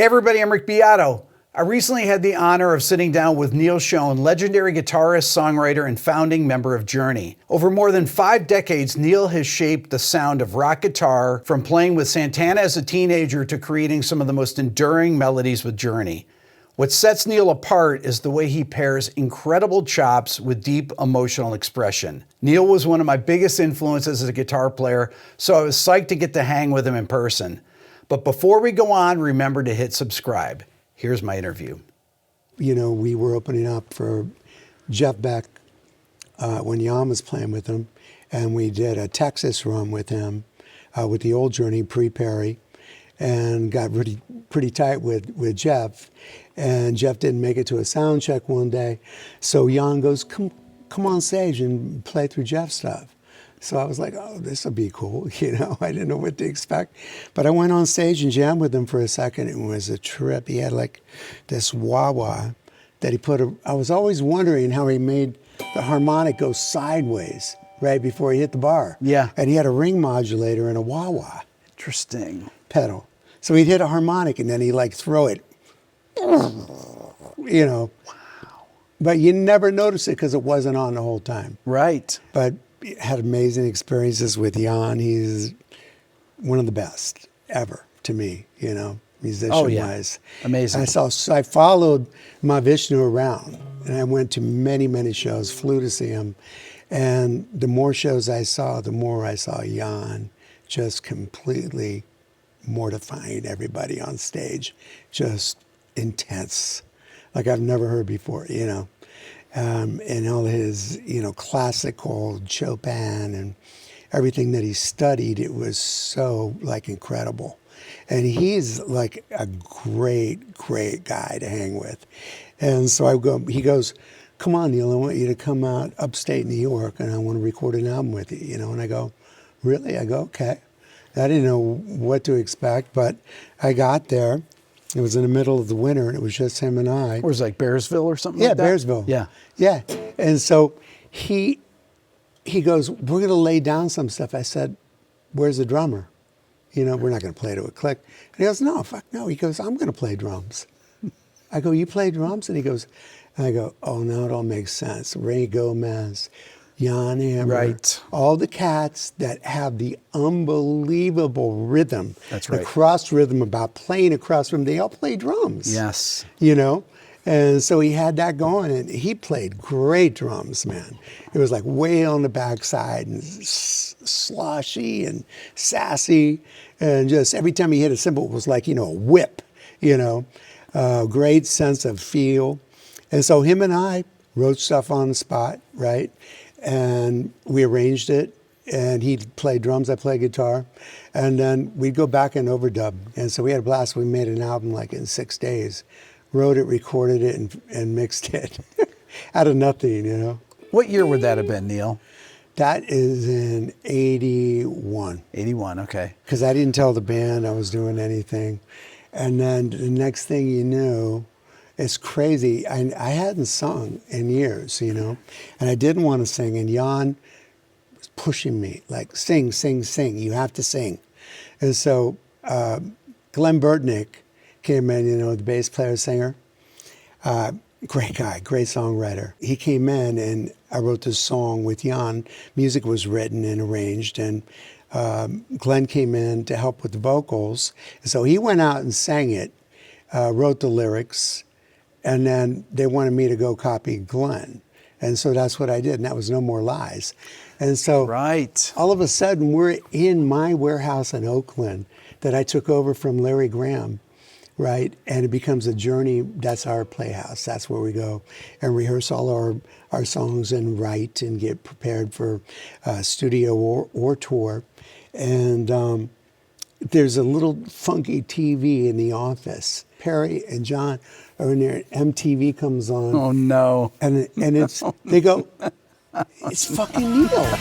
Hey everybody, I'm Rick Beato. I recently had the honor of sitting down with Neal Schon, legendary guitarist, songwriter, and founding member of Journey. Over more than 5 decades, Neal has shaped the sound of rock guitar, from playing with Santana as a teenager to creating some of the most enduring melodies with Journey. What sets Neal apart is the way he pairs incredible chops with deep emotional expression. Neal was one of my biggest influences as a guitar player, so I was psyched to get to hang with him in person. But before we go on, remember to hit subscribe. Here's my interview. You know, we were opening up for Jeff Beck when Jan was playing with him, and we did a Texas run with him with the old Journey pre-Perry, and got pretty tight with Jeff. And Jeff didn't make it to a sound check one day, so Jan goes, come on stage and play through Jeff's stuff. So I was like, oh, this will be cool. You know, I didn't know what to expect. But I went on stage and jammed with him for a second. It was a trip. He had like this wah-wah that he put, I was always wondering how he made the harmonic go sideways right before he hit the bar. Yeah. And he had a ring modulator and a wah-wah. Interesting. Pedal. So he'd hit a harmonic and then he'd like throw it, you know. Wow. But you never notice it because it wasn't on the whole time. Right. But had amazing experiences with Jan. He's one of the best ever to me, you know, musician-wise. Amazing. I followed Mahavishnu around, and I went to many, many shows, flew to see him. And the more shows I saw, the more I saw Jan just completely mortifying everybody on stage, just intense, like I've never heard before, you know. And all his, you know, classical Chopin and everything that he studied, it was so like incredible. And he's like a great, great guy to hang with. And so he goes, come on, Neal, I want you to come out upstate New York and I want to record an album with you, you know. And I go, really? I go, okay. I didn't know what to expect, but I got there. It was in the middle of the winter, and it was just him and I. Or was it like Bearsville or something like that? Yeah, Bearsville. Yeah. Yeah. And so he goes, we're going to lay down some stuff. I said, where's the drummer? You know, we're not going to play to a click. And he goes, no, fuck no. He goes, I'm going to play drums. I go, you play drums? And he goes, and I go, oh, now it all makes sense. Ray Gomez, Schon Hammer, right. All the cats that have the unbelievable rhythm. That's right. The cross rhythm about playing a cross rhythm. They all play drums. Yes. You know? And so he had that going, and he played great drums, man. It was like way on the backside and sloshy and sassy, and just every time he hit a cymbal, it was like, you know, a whip, you know? Great sense of feel. And so him and I wrote stuff on the spot, right? And we arranged it, and he'd play drums, I play guitar, and then we'd go back and overdub. And so we had a blast. We made an album like in 6 days, wrote it, recorded it, and mixed it out of nothing, you know. What year would that have been, Neal? That is in 81. 81, okay. Because I didn't tell the band I was doing anything. And then the next thing you knew, it's crazy. I hadn't sung in years, you know, and I didn't want to sing. And Jan was pushing me, like, sing, sing, sing. You have to sing. And so Glenn Burtnick came in, you know, the bass player, singer. Great guy, great songwriter. He came in, and I wrote this song with Jan. Music was written and arranged, and Glenn came in to help with the vocals. So he went out and sang it, wrote the lyrics, and then they wanted me to go copy Glenn. And so that's what I did, and that was No More Lies. And so right. All of a sudden, we're in my warehouse in Oakland that I took over from Larry Graham, right? And it becomes a Journey. That's our playhouse. That's where we go and rehearse all our songs and write and get prepared for studio or tour. And there's a little funky TV in the office. Perry and John are in there. MTV comes on. Oh no! And it's they go, it's fucking Neal.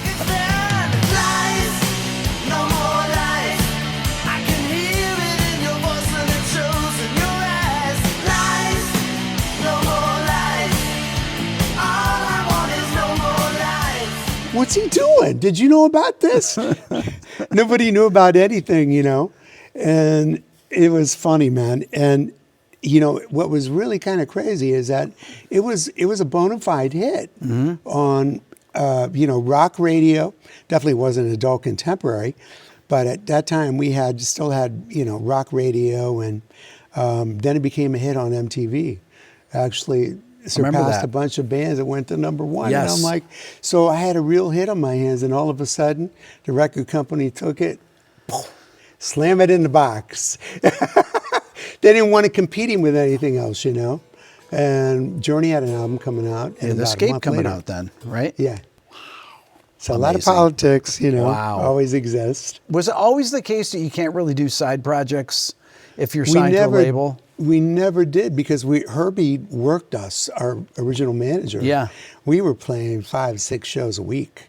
What's he doing? Did you know about this? Nobody knew about anything, you know. And It was funny, man. And you know what was really kind of crazy is that it was a bona fide hit on rock radio. Definitely wasn't adult contemporary, but at that time we still had rock radio, and then it became a hit on MTV. Actually surpassed a bunch of bands that went to #1. Yes. And I'm like, so I had a real hit on my hands, and all of a sudden the record company took it, slam it in the box. They didn't want to compete him with anything else, And Journey had an album coming out. And The Escape coming out then, right? Yeah. So Amazing. a lot of politics, Wow. always exist. Was it always the case that you can't really do side projects if you're signed to a label? We never did, because Herbie worked us, our original manager. Yeah. We were playing 5-6 shows a week.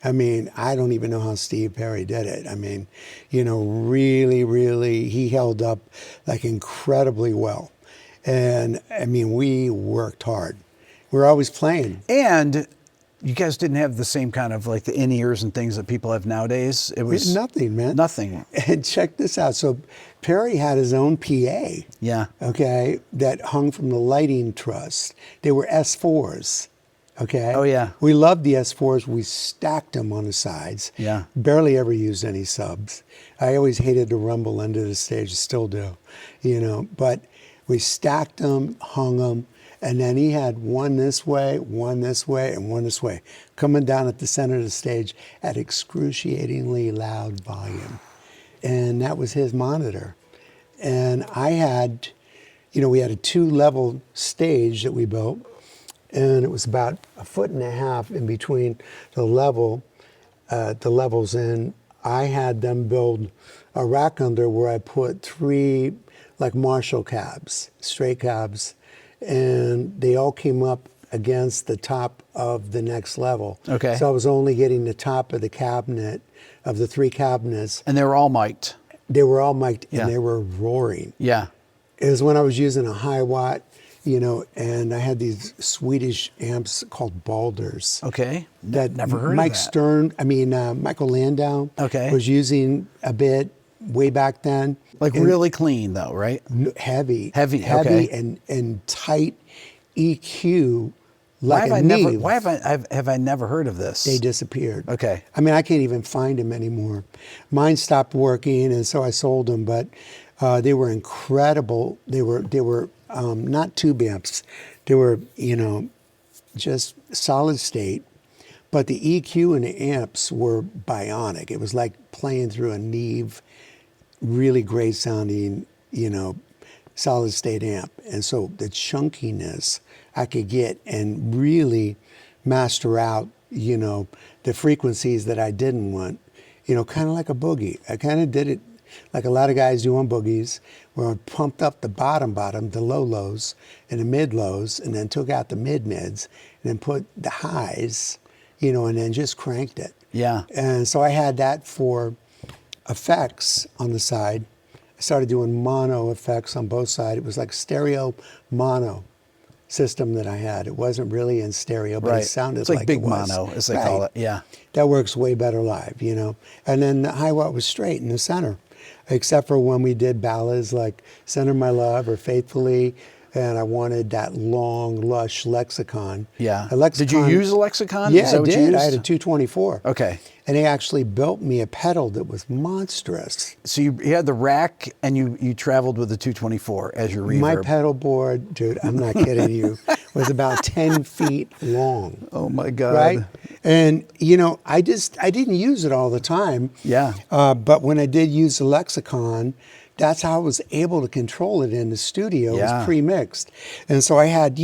I mean, I don't even know how Steve Perry did it. I mean, really, really, he held up like incredibly well. And I mean, we worked hard. We're always playing. And you guys didn't have the same kind of like the in-ears and things that people have nowadays. It was nothing, man. Nothing. And check this out. So Perry had his own PA. Yeah. Okay, that hung from the lighting truss. They were S4s. Okay. Oh, yeah. We loved the S4s. We stacked them on the sides. Yeah. Barely ever used any subs. I always hated the rumble end of the stage. Still do. But we stacked them, hung them, and then he had one this way, and one this way, coming down at the center of the stage at excruciatingly loud volume. And that was his monitor. And I had, we had a 2-level stage that we built. And it was about 1.5 feet in between the levels, and I had them build a rack under where I put 3 like Marshall cabs, straight cabs, and they all came up against the top of the next level. Okay. So I was only getting the top of the cabinet, of the 3 cabinets. And they were all mic'd. They were all mic'd, Yeah. and they were roaring. Yeah. It was when I was using a high watt, and I had these Swedish amps called Balders. Okay. That Never heard Mike of that. Stern, Michael Landau Okay. was using a bit way back then. Like And really clean though, right? heavy. Heavy, okay. and tight EQ like Why a Neve. have I never heard of this? They disappeared. Okay. I mean, I can't even find them anymore. Mine stopped working, and so I sold them. But they were incredible. They were not tube amps. They were just solid state. But the EQ and the amps were bionic. It was like playing through a Neve, really great sounding, solid state amp. And so the chunkiness I could get and really master out, the frequencies that I didn't want, kind of like a boogie. I kind of did it like a lot of guys do on boogies, where I pumped up the bottom, the low lows and the mid lows, and then took out the mid mids, and then put the highs, and then just cranked it. Yeah. And so I had that for effects on the side. I started doing mono effects on both sides. It was like stereo mono system that I had. It wasn't really in stereo, but Right. it sounded It's like big it was. mono, as they call it. Yeah. That works way better live, And then the high watt was straight in the center, except for when we did ballads like Center My Love or Faithfully, and I wanted that long, lush lexicon. Yeah. A lexicon. Did you use a lexicon? Yeah, Is that I what you did. I used? had a 224. Okay. And they actually built me a pedal that was monstrous. So you had the rack and you traveled with the 224 as your reverb. My pedal board, dude, I'm not kidding you, was about 10 feet long. Oh my God. Right? And, I didn't use it all the time. Yeah. But when I did use the lexicon, that's how I was able to control it in the studio. It Yeah. was pre-mixed. And so I had,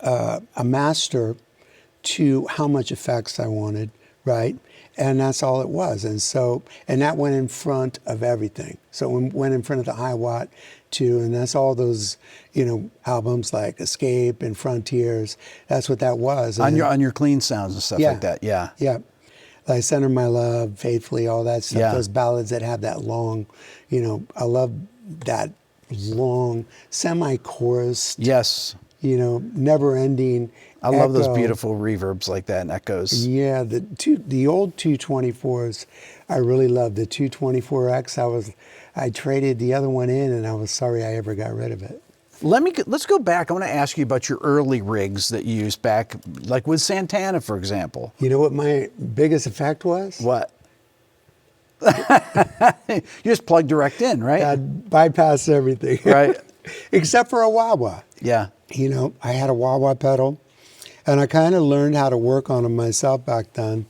a master to how much effects I wanted, right? And that's all it was. And that went in front of everything. So it went in front of the high watt too. And that's all those, albums like Escape and Frontiers. That's what that was. On And your clean sounds and stuff Yeah. like that. Yeah. yeah. Like Center My Love, Faithfully, all that stuff. Yeah. Those ballads that have that long, I love that long semi-chorus, Yes. never ending. I love those beautiful reverbs like that and echoes. Yeah, the old 224s, I really loved. The 224X, I traded the other one in, and I was sorry I ever got rid of it. Let's go back. I want to ask you about your early rigs that you used back, like with Santana, for example. You know what my biggest effect was? What? You just plug direct in, right? I'd bypass everything. Right. Except for a wah-wah. Yeah. I had a wah-wah pedal, and I kind of learned how to work on them myself back then.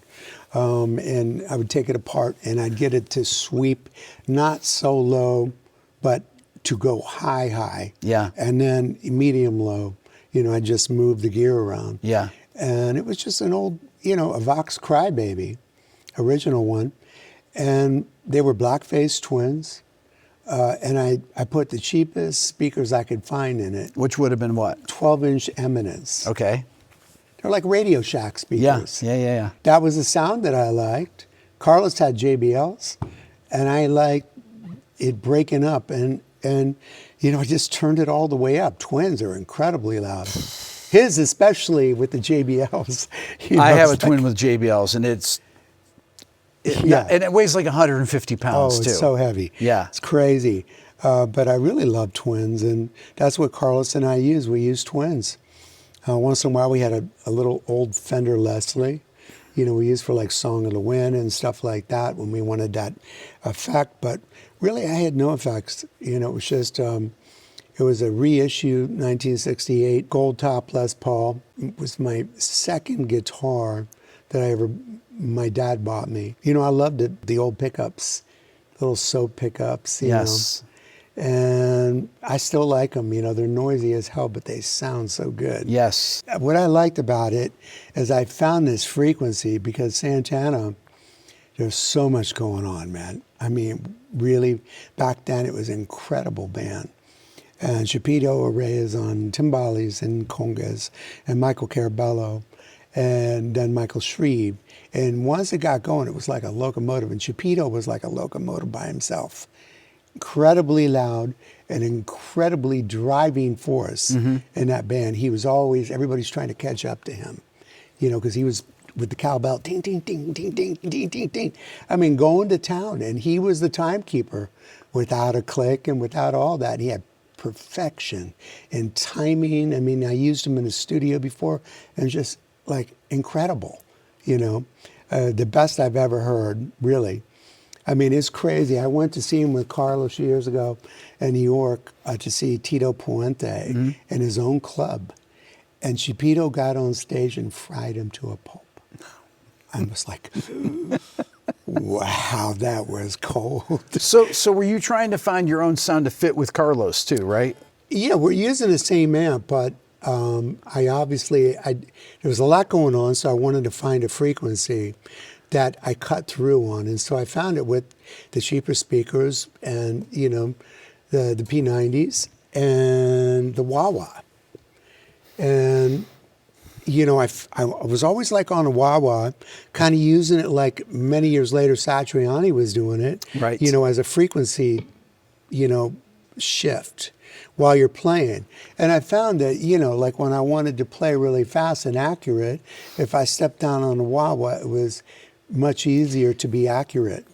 And I would take it apart, and I'd get it to sweep not so low, but to go high. Yeah. And then medium low. I just moved the gear around. Yeah. And it was just an old, a Vox Crybaby, original one. And they were black-faced twins. And I put the cheapest speakers I could find in it. Which would have been what? 12-inch Eminence. Okay. They're like Radio Shack speakers. Yeah. That was the sound that I liked. Carlos had JBLs, and I liked it breaking up. And I just turned it all the way up. Twins are incredibly loud. His, especially with the JBLs. I have a twin with JBLs, and and it weighs like 150 pounds, too. too. It's so heavy. Yeah. It's crazy. But I really love twins, and that's what Carlos and I use. We use twins. Once in a while, we had a little old Fender Leslie. We used for like Song of the Wind and stuff like that when we wanted that effect. But really, I had no effects. It was just, it was a reissue 1968 gold top Les Paul. It was my second guitar that my dad bought me. I loved it, the old pickups, little soap pickups, you yes. know. And I still like them, they're noisy as hell, but they sound so good. Yes. What I liked about it is I found this frequency because Santana, there's so much going on, man. I mean, really, back then it was an incredible band. And Chapito Arraez on timbales and congas, and Michael Carabello, and then Michael Shreve. And once it got going, it was like a locomotive, and Chapito was like a locomotive by himself. Incredibly loud, an incredibly driving force in that band. He was always, everybody's trying to catch up to him, because he was with the cowbell, ting, ting, ting, ting, ting, ting, ting, ting. I mean, going to town, and he was the timekeeper without a click and without all that. He had perfection and timing. I mean, I used him in the studio before, and just like incredible, the best I've ever heard, really. I mean, it's crazy. I went to see him with Carlos years ago in New York to see Tito Puente in his own club. And Chapito got on stage and fried him to a pulp. I was like, wow, that was cold. So were you trying to find your own sound to fit with Carlos too, right? Yeah, we're using the same amp, but there was a lot going on, so I wanted to find a frequency that I cut through on. And so I found it with the cheaper speakers and, the P90s and the wah-wah. And, I was always like on a wah-wah, kind of using it like many years later Satriani was doing it, right. As a frequency, shift while you're playing. And I found that, like when I wanted to play really fast and accurate, if I stepped down on the wah-wah, it was much easier to be accurate,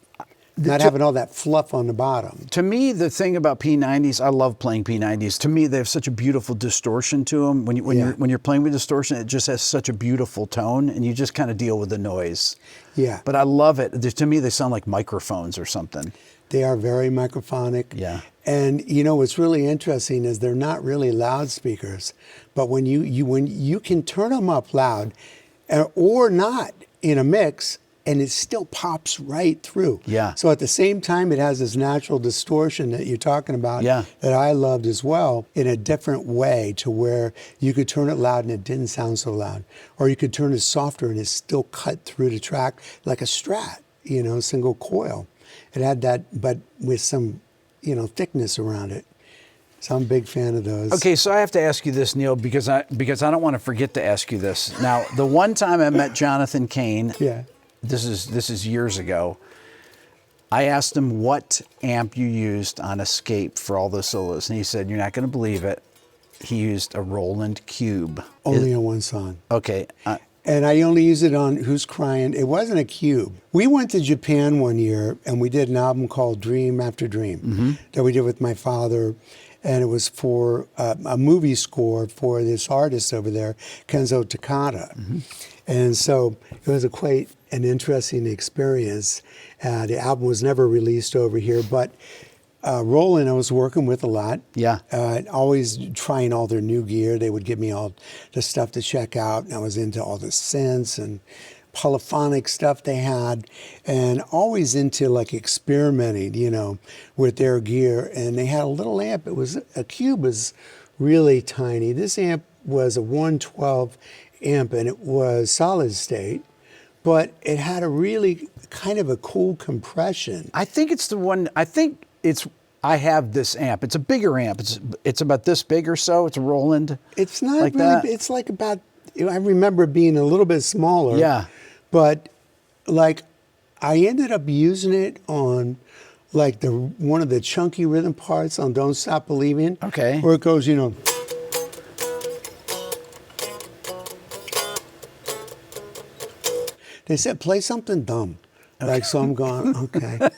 not having all that fluff on the bottom. To me, the thing about P90s, I love playing P90s. To me, they have such a beautiful distortion to them. When you're playing with distortion, it just has such a beautiful tone, and you just kind of deal with the noise. Yeah. But I love it. To me, they sound like microphones or something. They are very microphonic. Yeah. And what's really interesting is they're not really loudspeakers, but when you can turn them up loud, or not in a mix, and it still pops right through. Yeah. So at the same time, it has this natural distortion that you're talking about that I loved as well, in a different way, to where you could turn it loud and it didn't sound so loud. Or you could turn it softer and it still cut through the track like a Strat, single coil. It had that, but with some, thickness around it. So I'm a big fan of those. Okay, so I have to ask you this, Neal, because I don't want to forget to ask you this. Now, the one time I met Jonathan Cain, this is years ago, I asked him what amp you used on Escape for all those solos, and he said, "You're not going to believe it, he used a Roland Cube. Only on one song. Okay. And I only use it on Who's Crying. It wasn't a cube. We went to Japan one year and we did an album called Dream After Dream that we did with my father. And it was for a movie score for this artist over there, Kenzo Takada. And so it was quite an interesting experience. The album was never released over here, but Roland I was working with a lot. Yeah. Always trying all their new gear. They would give me all the stuff to check out. And I was into all the synths and polyphonic stuff they had, and always into like experimenting, you know, with their gear. And they had a little amp. It was a cube, was really tiny. This amp was a 112 amp, and it was solid state, but it had a really kind of a cool compression. I think it's the one. I have this amp. It's a bigger amp. It's about this big or so. It's a Roland. It's not like really. that. It's like about. I remember it being a little bit smaller. Yeah. But like, I ended up using it on like one of the chunky rhythm parts on "Don't Stop Believin." Okay. Where it goes, you know. They said play something dumb, like so. I'm going okay.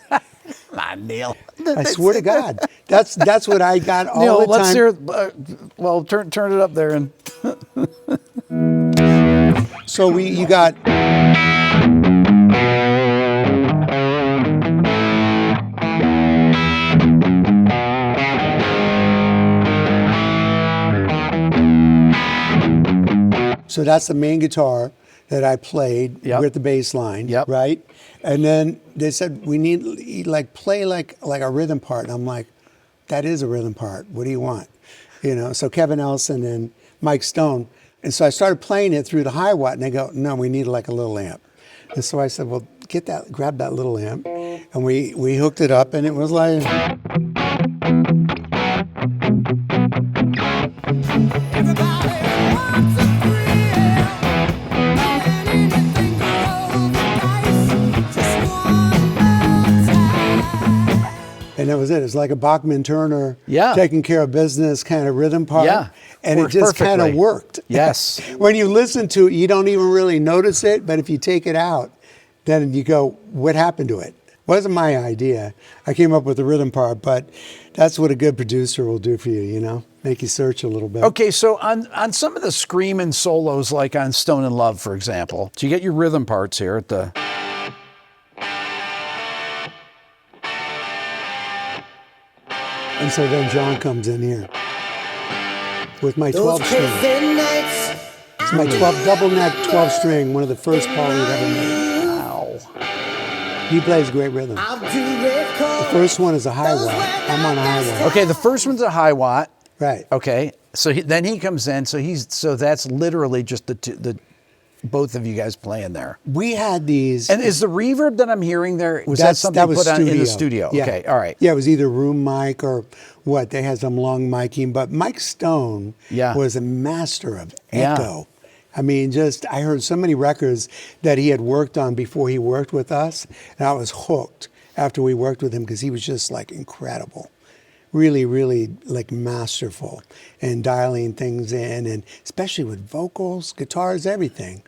Come on, Neal. I swear to God, that's what I got all Neal, the time. let's hear. Well, turn it up there and. So you got. So that's the main guitar that I played with the bass line, right? And then they said, we need, like, play like a rhythm part. And I'm like, that is a rhythm part. What do you want? You know, so Kevin Ellison and Mike Stone. And so I started playing it through the high watt, and they go, no, we need like a little amp. And so I said, well, grab that little amp. And we hooked it up, and it was like... And that was it. It's like a Bachman-Turner taking care of business kind of rhythm part. Yeah. And it just kind of worked. Yes. When you listen to it, you don't even really notice it. But if you take it out, then you go, what happened to it? Wasn't my idea. I came up with the rhythm part, but that's what a good producer will do for you, you know? Make you search a little bit. Okay, so on some of the screaming solos, like on Stone in Love, for example, so you get your rhythm parts here at the... And so then John comes in here with my 12 string. It's my 12 double neck 12 string, one of the first Paul he'd ever made. Wow. He plays great rhythm. The first one is a high watt. I'm on a high watt. Okay, the first one's a high watt. Right. Okay, so then he comes in. So that's literally just the both of you guys playing there. We had these. And is the reverb that I'm hearing there, was that something put on in the studio? Yeah. Okay, all right. Yeah, it was either room mic or what. They had some long micing, but Mike Stone was a master of echo. I mean, I heard so many records that he had worked on before he worked with us, and I was hooked after we worked with him because he was just like incredible. Really, really like masterful and dialing things in, and especially with vocals, guitars, everything.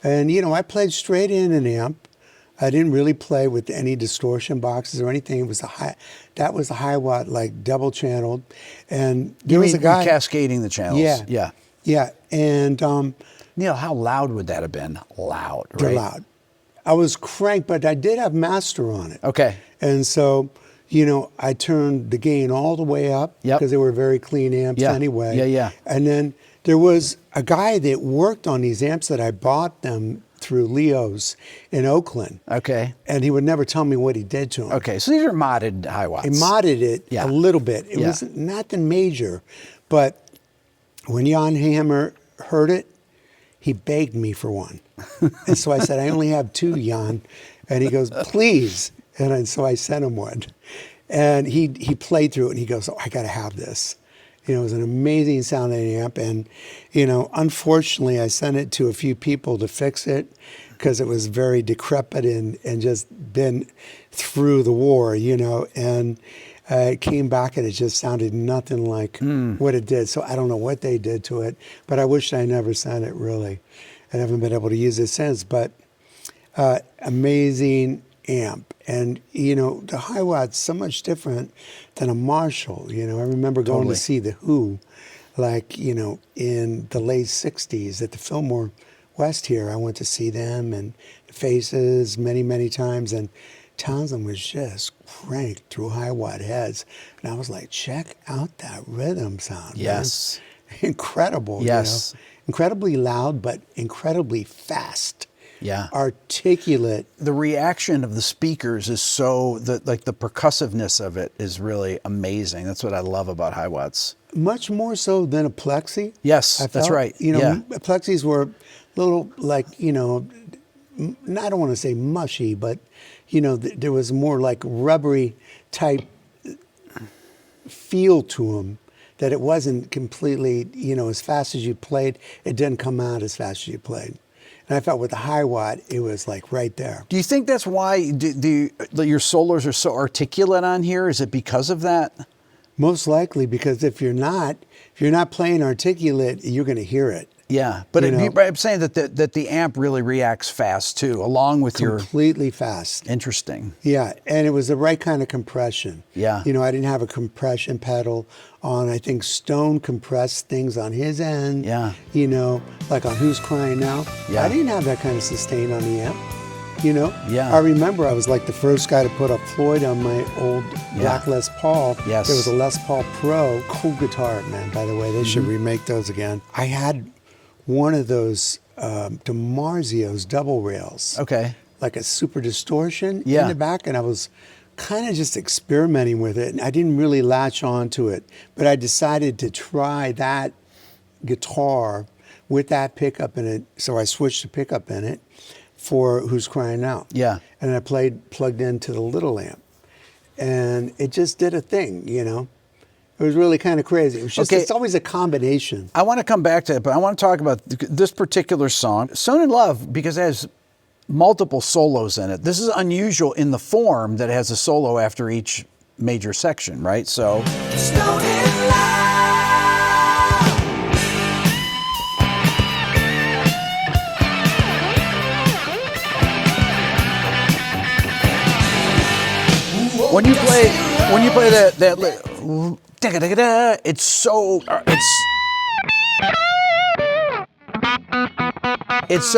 And, you know, I played straight in an amp. I didn't really play with any distortion boxes or anything. It was that was the high watt, like double channeled. And there was a guy cascading the channels. Yeah. And Neal, how loud would that have been? Loud, right? They're loud. I was cranked, but I did have master on it. Okay. And so, you know, I turned the gain all the way up because they were very clean amps anyway. Yeah. And then there was a guy that worked on these amps that I bought them through Leo's in Oakland. Okay. And he would never tell me what he did to them. Okay, so these are modded high watts. He modded it a little bit. It was nothing major. But when Schon Hammer heard it, he begged me for one. And so I said, I only have two, Jan. And he goes, please. And so I sent him one. And he played through it, and he goes, oh, I got to have this. You know, it was an amazing sounding amp. And, you know, unfortunately, I sent it to a few people to fix it because it was very decrepit and just been through the war, you know. And It came back and it just sounded nothing like what it did. So I don't know what they did to it, but I wish I never sent it, really. I haven't been able to use it since, but amazing amp. And, you know, the Hiwatt's so much different than a Marshall. You know, I remember going to see The Who, like, you know, in the late 60s at the Fillmore West here. I went to see them and the Faces many, many times. And Townsend was just cranked through Hiwatt heads. And I was like, check out that rhythm sound. Yes. Man. Incredible. Yes. You know? Incredibly loud, but incredibly fast. Yeah. Articulate. The reaction of the speakers is so, the percussiveness of it is really amazing. That's what I love about Hiwatts. Much more so than a Plexi. Yes, that's right. You know, yeah. Plexis were a little like, you know, I don't want to say mushy, but, you know, there was more like rubbery type feel to them, that it wasn't completely, you know, as fast as you played, it didn't come out as fast as you played. And I felt with the Hiwatt, it was like right there. Do you think that's why your solos are so articulate on here? Is it because of that? Most likely, because if you're not playing articulate, you're going to hear it. Yeah, but I'm saying that the amp really reacts fast too, along with completely fast. Interesting. Yeah, and it was the right kind of compression. Yeah. You know, I didn't have a compression pedal on. I think Stone compressed things on his end. Yeah. You know, like on Who's Crying Now. Yeah. I didn't have that kind of sustain on the amp. You know? Yeah. I remember I was like the first guy to put a Floyd on my old black Les Paul. Yes. There was a Les Paul Pro. Cool guitar, man, by the way. They should remake those again. I had one of those DiMarzio's double rails. Okay. Like a super distortion Yeah. in the back, and I was kind of just experimenting with it. And I didn't really latch on to it, but I decided to try that guitar with that pickup in it. So I switched the pickup in it for Who's Crying Out. Yeah. And I plugged into the little amp, and it just did a thing, you know. It was really kind of crazy. It was just, It's always a combination. I want to come back to it, but I want to talk about this particular song, Stone in Love, because it has multiple solos in it. This is unusual in the form that it has a solo after each major section, right? So. Stone in Love. When you play that it's so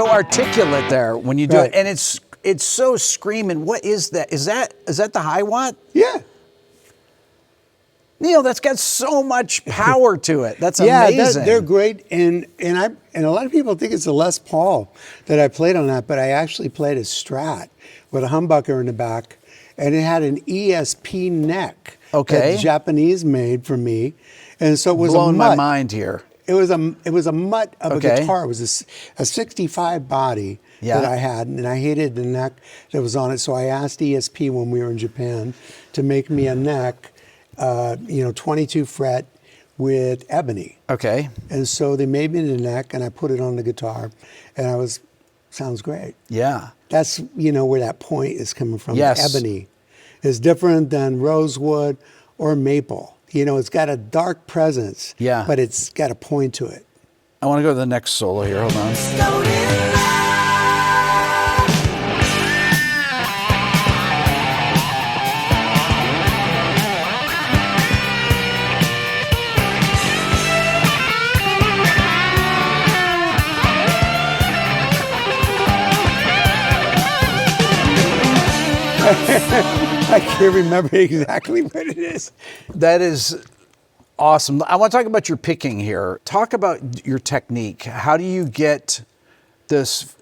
articulate there when you do it, and it's so screaming. What is that? Is that the Hiwatt? Yeah. Neal, that's got so much power to it. That's amazing. Yeah, they're great, and a lot of people think it's a Les Paul that I played on that, but I actually played a Strat with a humbucker in the back, and it had an ESP neck. Okay. That Japanese made for me, and so it was blowing a mutt. my mind here. It was a mutt of a guitar. It was a 65 body that I had, and I hated the neck that was on it. So I asked ESP when we were in Japan to make me a neck, 22 fret with ebony. Okay. And so they made me the neck, and I put it on the guitar, and sounds great. Yeah. That's where that point is coming from. Yes. Ebony is different than rosewood or maple. It's got a dark presence, but it's got a point to it. I want to go to the next solo here. Hold on. I can't remember exactly what it is. That is awesome. I want to talk about your picking here. Talk about your technique. How do you get this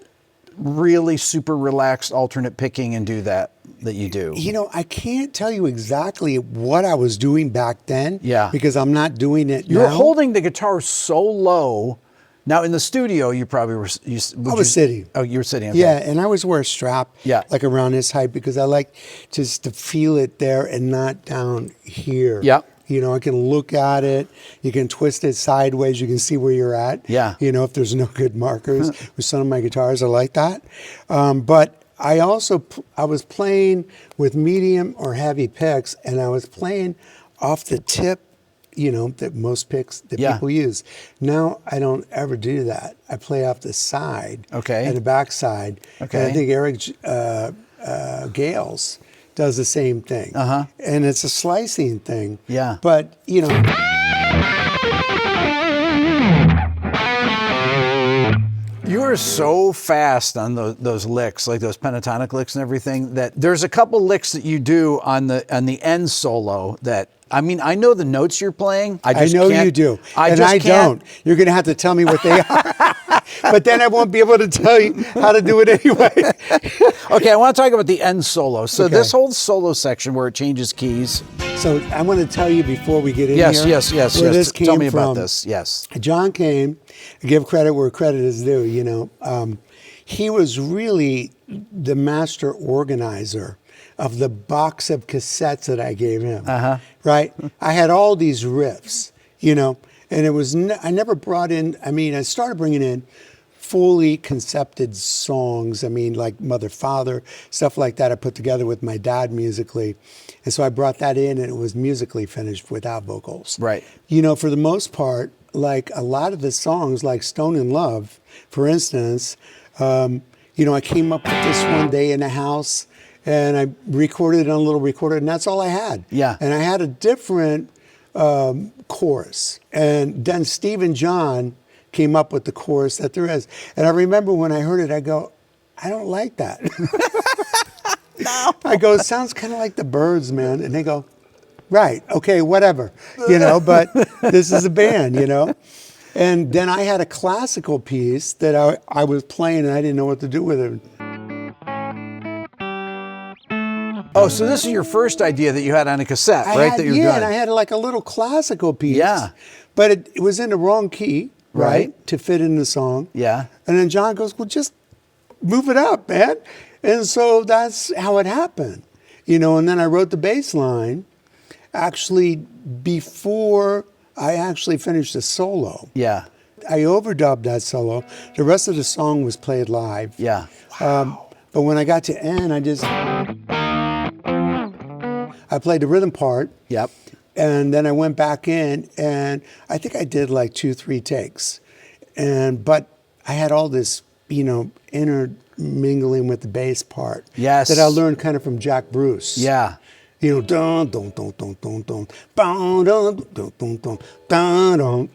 really super relaxed alternate picking and do that you do? I can't tell you exactly what I was doing back then. Yeah. Because I'm not doing it now. You're holding the guitar so low. Now, in the studio, you probably were... I was sitting. Oh, you were sitting. Okay. Yeah, and I always wear a strap like around this height because I like just to feel it there and not down here. Yeah. I can look at it. You can twist it sideways. You can see where you're at. Yeah. If there's no good markers. With some of my guitars are like that. But I was playing with medium or heavy picks, and I was playing off the tip, that most picks that people use. Now I don't ever do that. I play off the side, and the back side. Okay. And I think Eric Gales does the same thing. And it's a slicing thing. Yeah. But, You are so fast on those licks, like those pentatonic licks and everything, that there's a couple licks that you do on the end solo that, I know the notes you're playing. I know you do. I can't. don't. You're going to have to tell me what they are. But then I won't be able to tell you how to do it anyway. Okay, I want to talk about the end solo. So this whole solo section where it changes keys. So I want to tell you before we get in yes, here. Yes. This came Tell me from. about this. Yes. John came. Give credit where credit is due. He was really the master organizer of the box of cassettes that I gave him. Right. I had all these riffs. And it was I never brought in. I started bringing in fully concepted songs. Like Mother, Father, stuff like that I put together with my dad musically. And so I brought that in, and it was musically finished without vocals. Right. For the most part, like a lot of the songs, like Stone in Love, for instance, I came up with this one day in the house, and I recorded it on a little recorder, and that's all I had. Yeah. And I had a different chorus. And then Steve and John came up with the chorus that there is. And I remember when I heard it, I go, I don't like that. No. I go, it sounds kind of like the Byrds, man. And they go, right, okay, whatever, but this is a band, And then I had a classical piece that I was playing, and I didn't know what to do with it. Oh, so this is your first idea that you had on a cassette, right? And I had like a little classical piece. Yeah. But it was in the wrong key, right? To fit in the song. Yeah. And then John goes, well, just move it up, man. And so that's how it happened, and then I wrote the bass line actually before I actually finished the solo. Yeah. I overdubbed that solo. The rest of the song was played live. Yeah. Wow. But when I got to end, I played the rhythm part. Yep. And then I went back in, and I think I did like 2-3 takes. But I had all this, intermingling with the bass part. Yes. That I learned kind of from Jack Bruce. Yeah. Dun dun dun dun dun dun dun dun dun dun dun dun dun.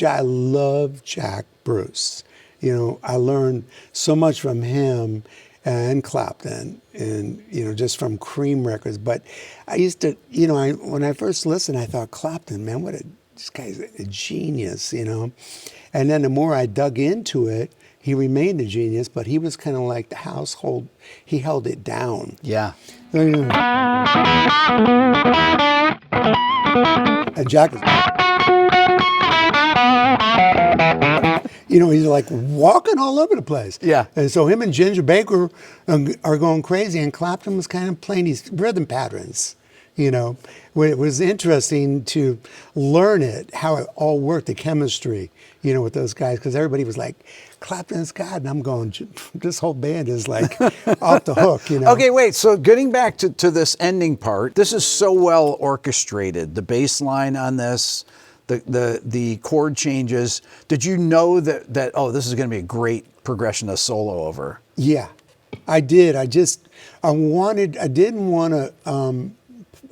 I love Jack Bruce. I learned so much from him and Clapton, and just from Cream Records. But I used to, when I first listened, I thought, Clapton, man, this guy's a genius, And then the more I dug into it, he remained a genius, but he was kind of like the household. He held it down. Yeah. And Jack is, he's like walking all over the place. Yeah. And so him and Ginger Baker are going crazy, and Clapton was kind of playing these rhythm patterns. It was interesting to learn it, how it all worked, the chemistry, with those guys, because everybody was like, Clapton's God, and I'm going, this whole band is like off the hook, Okay, wait, so getting back to this ending part, this is so well orchestrated, the bass line on this, the chord changes. Did you know that this is going to be a great progression to solo over? Yeah, I did. I didn't want to,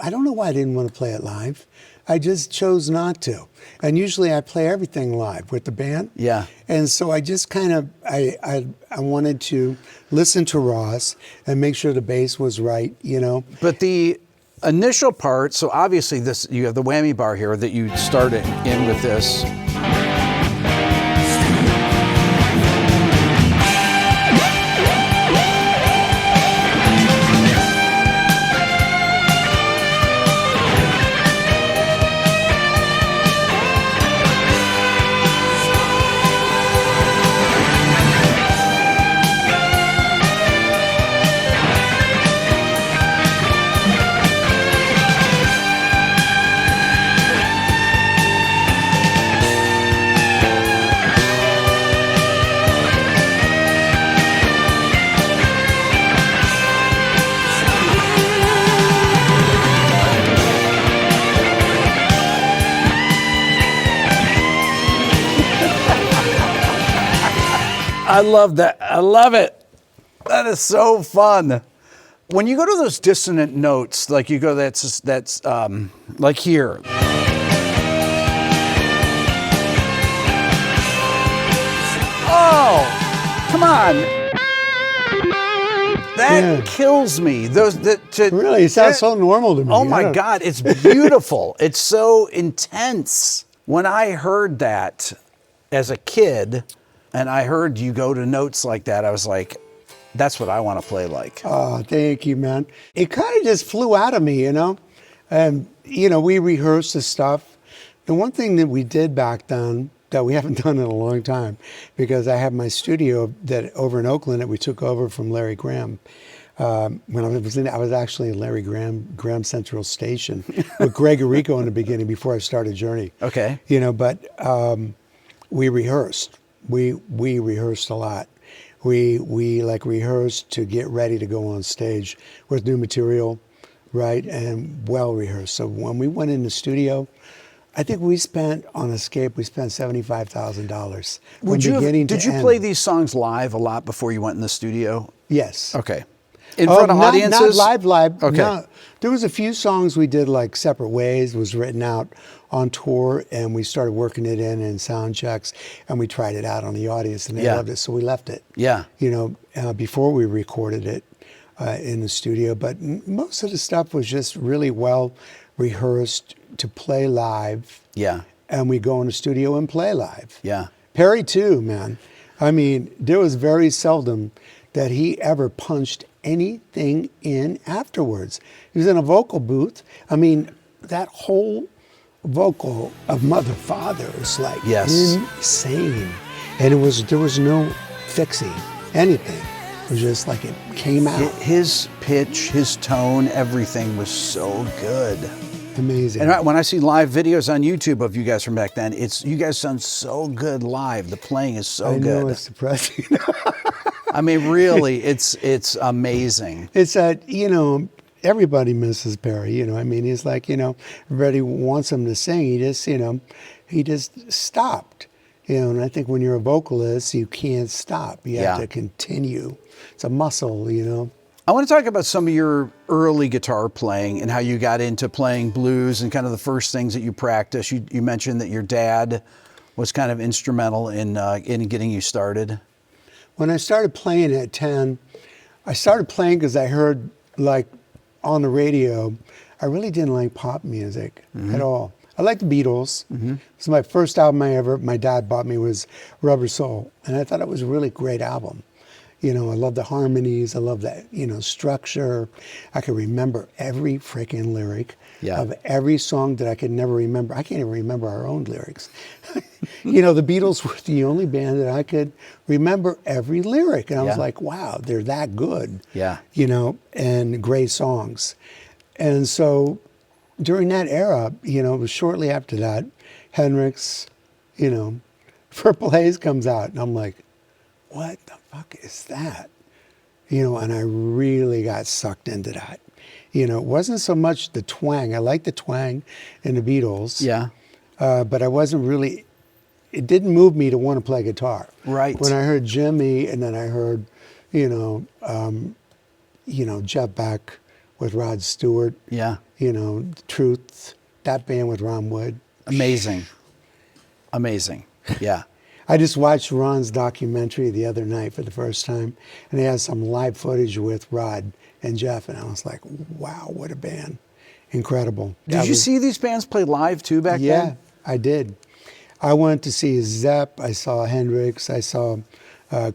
I don't know why I didn't want to play it live. I just chose not to. And usually I play everything live with the band. Yeah. And so I just kind of, I wanted to listen to Ross and make sure the bass was right, But the initial part, so obviously you have the whammy bar here that you started in with this. I love that. I love it. That is so fun. When you go to those dissonant notes, like you go, that's like here. Oh, come on. That kills me. Really, it sounds so normal to me. Oh my God, it's beautiful. It's so intense. When I heard that as a kid, and I heard you go to notes like that, I was like, that's what I want to play like. Oh, thank you, man. It kind of just flew out of me, you know? And, you know, we rehearsed the stuff. The one thing that we did back then that we haven't done in a long time, because I have my studio that over in Oakland that we took over from Larry Graham. When I was actually in Larry Graham Central Station with Gregory Reedy in the beginning before I started Journey. Okay. You know, but we rehearsed. We rehearsed a lot. We like rehearsed to get ready to go on stage with new material, right? And well rehearsed. So when we went in the studio, I think we spent on Escape, we spent $75,000. Did you play these songs live a lot before you went in the studio? Yes. Okay. In front of audiences? Not live. Okay. No. There was a few songs we did like separate ways, was written out on tour, and we started working it in sound checks, and we tried it out on the audience, and they loved it, so we left it. Yeah. You know, before we recorded it in the studio, but most of the stuff was just really well rehearsed to play live. Yeah. And we go in the studio and play live. Yeah. Perry too, man. I mean, there was very seldom that he ever punched anything in afterwards. He was in a vocal booth. I mean, that whole vocal of Mother Father was like insane. And there was no fixing anything. It was just like it came out. His pitch, his tone, everything was so good. Amazing. And when I see live videos on YouTube of you guys from back then, you guys sound so good live. The playing is so good. I know, it's depressing. I mean, really, it's amazing. It's that, you know, everybody misses Perry, you know. I mean, he's like, you know, everybody wants him to sing. He just stopped. You know, and I think when you're a vocalist, you can't stop. You have to continue. It's a muscle, you know. I want to talk about some of your early guitar playing and how you got into playing blues and kind of the first things that you practiced. You mentioned that your dad was kind of instrumental in getting you started. When I started playing at 10, I started playing because I heard, like, on the radio, I really didn't like pop music at all. I liked the Beatles. So my first album my dad bought me was Rubber Soul, and I thought it was a really great album. You know, I love the harmonies. I love that, you know, structure. I could remember every freaking lyric of every song that I could never remember. I can't even remember our own lyrics. You know, the Beatles were the only band that I could remember every lyric. And I was like, wow, they're that good. Yeah. You know, and great songs. And so during that era, you know, it was shortly after that, Hendrix, you know, Purple Haze comes out. And I'm like, what the fuck is that? You know, and I really got sucked into that. You know, it wasn't so much the twang. I liked the twang in the Beatles. Yeah. But I wasn't really, it didn't move me to want to play guitar. Right. When I heard Jimmy and then I heard, you know, Jeff Beck with Rod Stewart. Yeah. You know, Truth, that band with Ron Wood. Amazing. Amazing. Yeah. I just watched Ron's documentary the other night for the first time, and he has some live footage with Rod and Jeff, and I was like, wow, what a band. Incredible. Did you see these bands play live too back then? Yeah, I did. I went to see Zepp, I saw Hendrix, I saw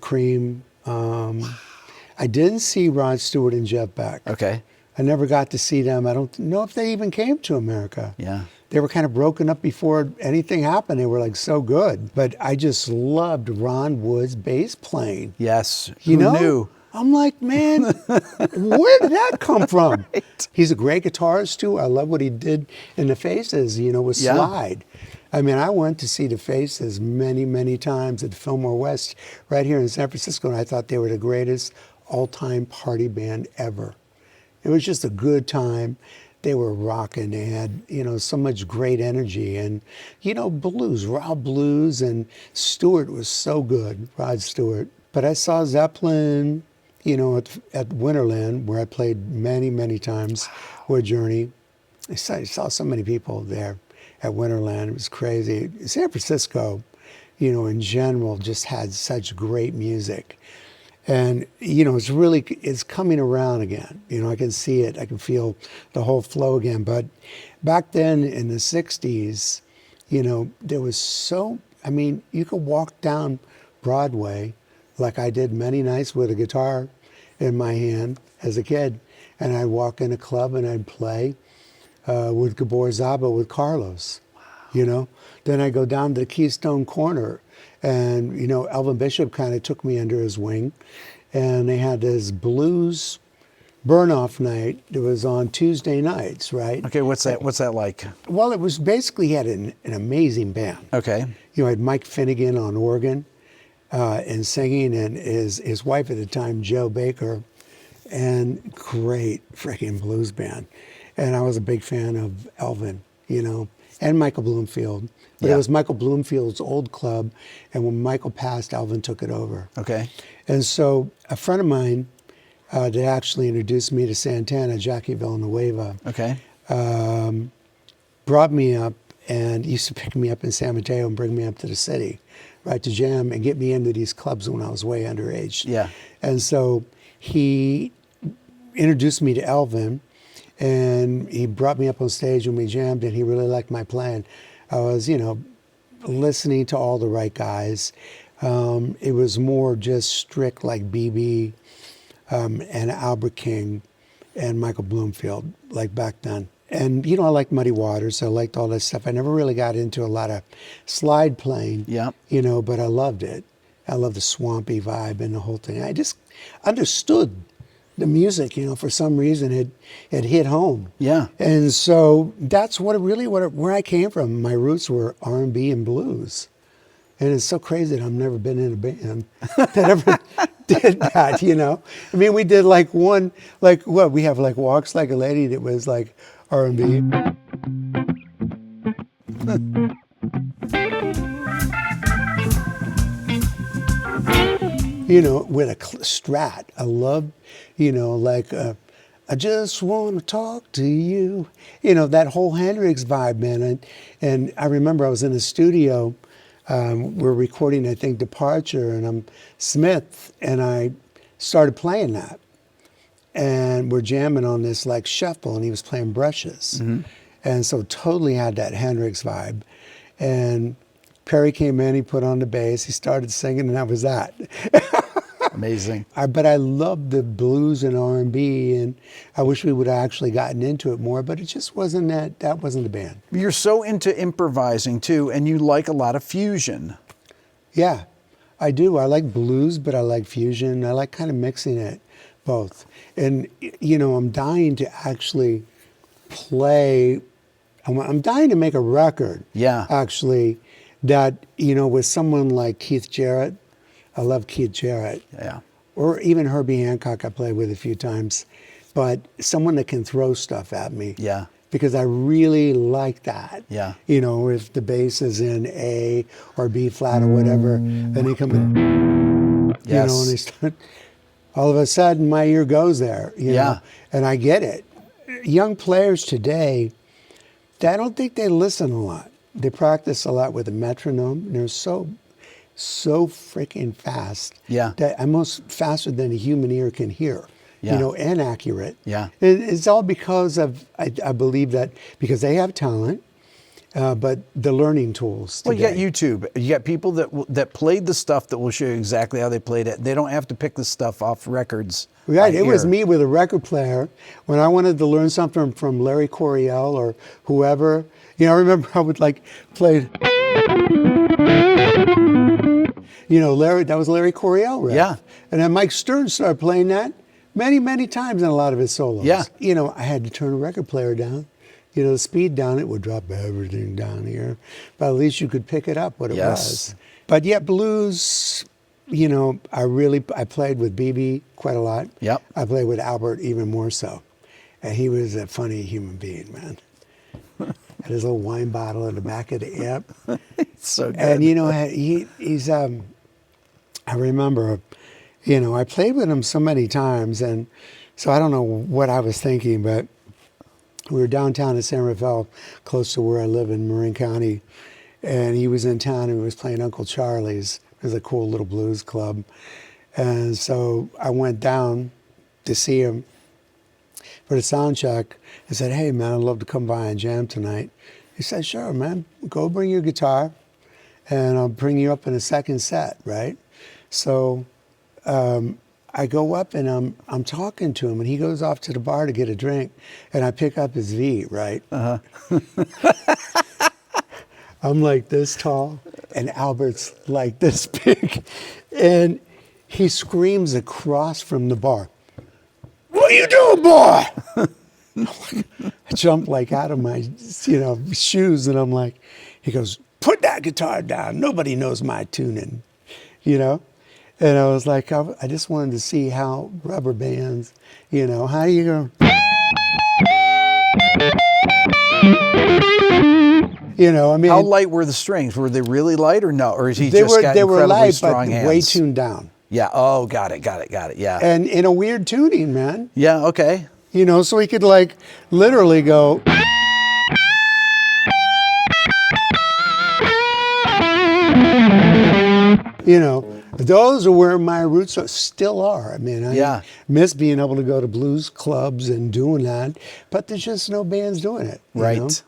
Cream. I didn't see Rod Stewart and Jeff Beck. Okay. I never got to see them. I don't know if they even came to America. Yeah. They were kind of broken up before anything happened. They were like so good. But I just loved Ron Wood's bass playing. Yes. You know? Who knew? I'm like, man, where did that come from? Right. He's a great guitarist too. I love what he did in the Faces, you know, with Slide. I mean, I went to see the Faces many, many times at the Fillmore West right here in San Francisco, and I thought they were the greatest all-time party band ever. It was just a good time. They were rocking. They had, you know, so much great energy. And, you know, blues, raw blues. And Stewart was so good, Rod Stewart. But I saw Zeppelin, you know, at Winterland, where I played many, many times with Journey. I saw so many people there at Winterland. It was crazy. San Francisco, you know, in general, just had such great music. And, you know, it's coming around again. You know, I can see it. I can feel the whole flow again. But back then in the 60s, you know, there was I mean, you could walk down Broadway like I did many nights with a guitar in my hand as a kid. And I'd walk in a club and I'd play with Gabor Szabo with Carlos, you know. Then I'd go down to the Keystone Corner. And, you know, Elvin Bishop kind of took me under his wing. And they had this blues burn-off night. It was on Tuesday nights, right? Okay, what's that like? Well, it was basically, he had an amazing band. Okay. You know, I had Mike Finnegan on organ and singing, and his wife at the time, Jo Baker, and great freaking blues band. And I was a big fan of Elvin, you know, and Michael Bloomfield. But it was Michael Bloomfield's old club, and when Michael passed, Elvin took it over. Okay. And so a friend of mine that actually introduced me to Santana, Jackie Villanueva, Okay. brought me up and used to pick me up in San Mateo and bring me up to the city, right, to jam and get me into these clubs when I was way underage. Yeah. And so he introduced me to Elvin, and he brought me up on stage when we jammed, and he really liked my playing. I was, you know, listening to all the right guys. It was more just strict like BB and Albert King and Michael Bloomfield, like back then. And, you know, I liked Muddy Waters. I liked all that stuff. I never really got into a lot of slide playing, you know, but I loved it. I loved the swampy vibe and the whole thing. I just understood the music, you know, for some reason it hit home. Yeah. And so that's where I came from. My roots were R&B and blues. And it's so crazy that I've never been in a band that ever did that, you know. I mean, we did like we have like Walks Like a Lady that was like R&B. You know, with a strat. I love, you know, like, I just want to talk to you. You know, that whole Hendrix vibe, man. And I remember I was in the studio, we're recording, I think, Departure, and I'm Smith, and I started playing that. And we're jamming on this, like, shuffle, and he was playing brushes. Mm-hmm. And so totally had that Hendrix vibe. And Perry came in, he put on the bass, he started singing, and that was that. Amazing. But I loved the blues and R&B, and I wish we would have actually gotten into it more, but it just wasn't that wasn't the band. You're so into improvising too, and you like a lot of fusion. Yeah, I do. I like blues, but I like fusion. I like kind of mixing it both. And, you know, I'm dying to actually play, I'm dying to make a record, actually, that, you know, with someone like Keith Jarrett. I love Keith Jarrett. Yeah. Or even Herbie Hancock I played with a few times. But someone that can throw stuff at me. Yeah. Because I really like that. Yeah. You know, if the bass is in A or B flat or whatever, then they come in, you know, and they start, all of a sudden my ear goes there, you know, and I get it. Young players today, I don't think they listen a lot. They practice a lot with a metronome, and they're so freaking fast. Yeah. That almost faster than a human ear can hear. Yeah. You know, and accurate. Yeah. It's all because of, I believe that, because they have talent, but the learning tools today. Well, you got YouTube. You got people that played the stuff that will show you exactly how they played it. They don't have to pick the stuff off records. Right. It was me with a record player. When I wanted to learn something from Larry Coryell or whoever, you know, I remember I would like play, you know, that was Larry Coryell, right? Yeah. And then Mike Stern started playing that many, many times in a lot of his solos. Yeah. You know, I had to turn a record player down. You know, the speed down, it would drop everything down here. But at least you could pick it up what it was. But yeah, blues, you know, I played with BB quite a lot. Yep. I played with Albert even more so. And he was a funny human being, man. Had his little wine bottle in the back of the amp. So good. And, you know, he's I remember You know, I played with him so many times, and so I don't know what I was thinking, but we were downtown in San Rafael, close to where I live in Marin County, and he was in town and he was playing Uncle Charlie's. It was a cool little blues club. And so I went down to see him for the sound check. I said, hey, man, I'd love to come by and jam tonight. He said, sure, man, go bring your guitar, and I'll bring you up in a second set, right? So I go up and I'm talking to him, and he goes off to the bar to get a drink, and I pick up his V, right? I'm like this tall, and Albert's like this big, and he screams across from the bar, what are you doing, boy? I jumped like out of my, shoes, and I'm like, he goes, put that guitar down. Nobody knows my tuning, And I was like, I just wanted to see how rubber bands, how do you go? I mean, how light were the strings? Were they really light or no? Or is he they just got they were incredibly light, strong but hands? way tuned down. Yeah. Oh, got it. Yeah. And in a weird tuning, man. Yeah. Okay. So he could literally go. Those are where my roots still are. I mean, I miss being able to go to blues clubs and doing that, but there's just no bands doing it. Right.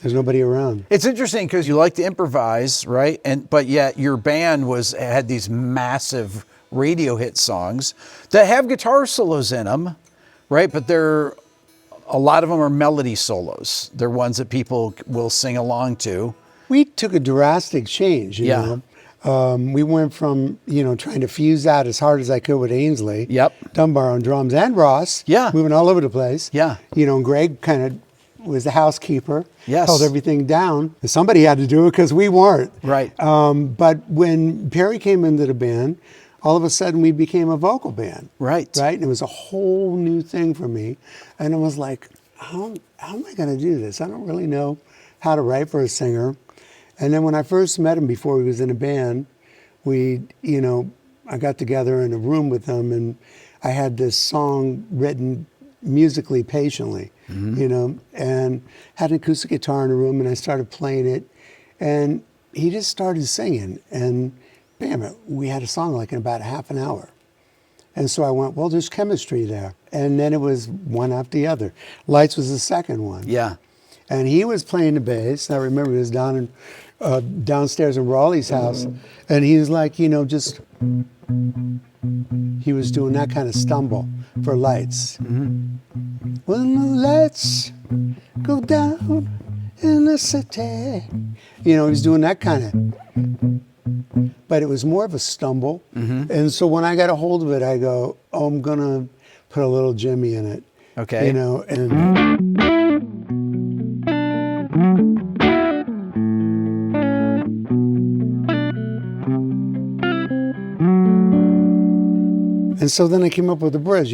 There's nobody around. It's interesting because you like to improvise, right? But yet your band had these massive radio hit songs that have guitar solos in them, right? But a lot of them are melody solos. They're ones that people will sing along to. We took a drastic change, you know. We went from, trying to fuse that as hard as I could with Ainsley. Yep. Dunbar on drums and Ross. Yeah. Moving all over the place. Yeah. And Greg kind of was the housekeeper. Yes. Held everything down. Somebody had to do it because we weren't. Right. But when Perry came into the band, all of a sudden we became a vocal band. Right. Right. And it was a whole new thing for me. And I was like, how am I going to do this? I don't really know how to write for a singer. And then when I first met him before he was in a band, I got together in a room with him, and I had this song written musically patiently, and had an acoustic guitar in the room, and I started playing it, and he just started singing, and bam, we had a song in about half an hour. And so I went, well, there's chemistry there. And then it was one after the other. Lights was the second one. Yeah. And he was playing the bass. I remember he was downstairs in Raleigh's house, and he was like, he was doing that kind of stumble for Lights. When the lights go down in the city, he was doing that kind of, but it was more of a stumble. And so when I got a hold of it, I go, oh, I'm gonna put a little Jimmy in it. Okay. And so then I came up with the bridge,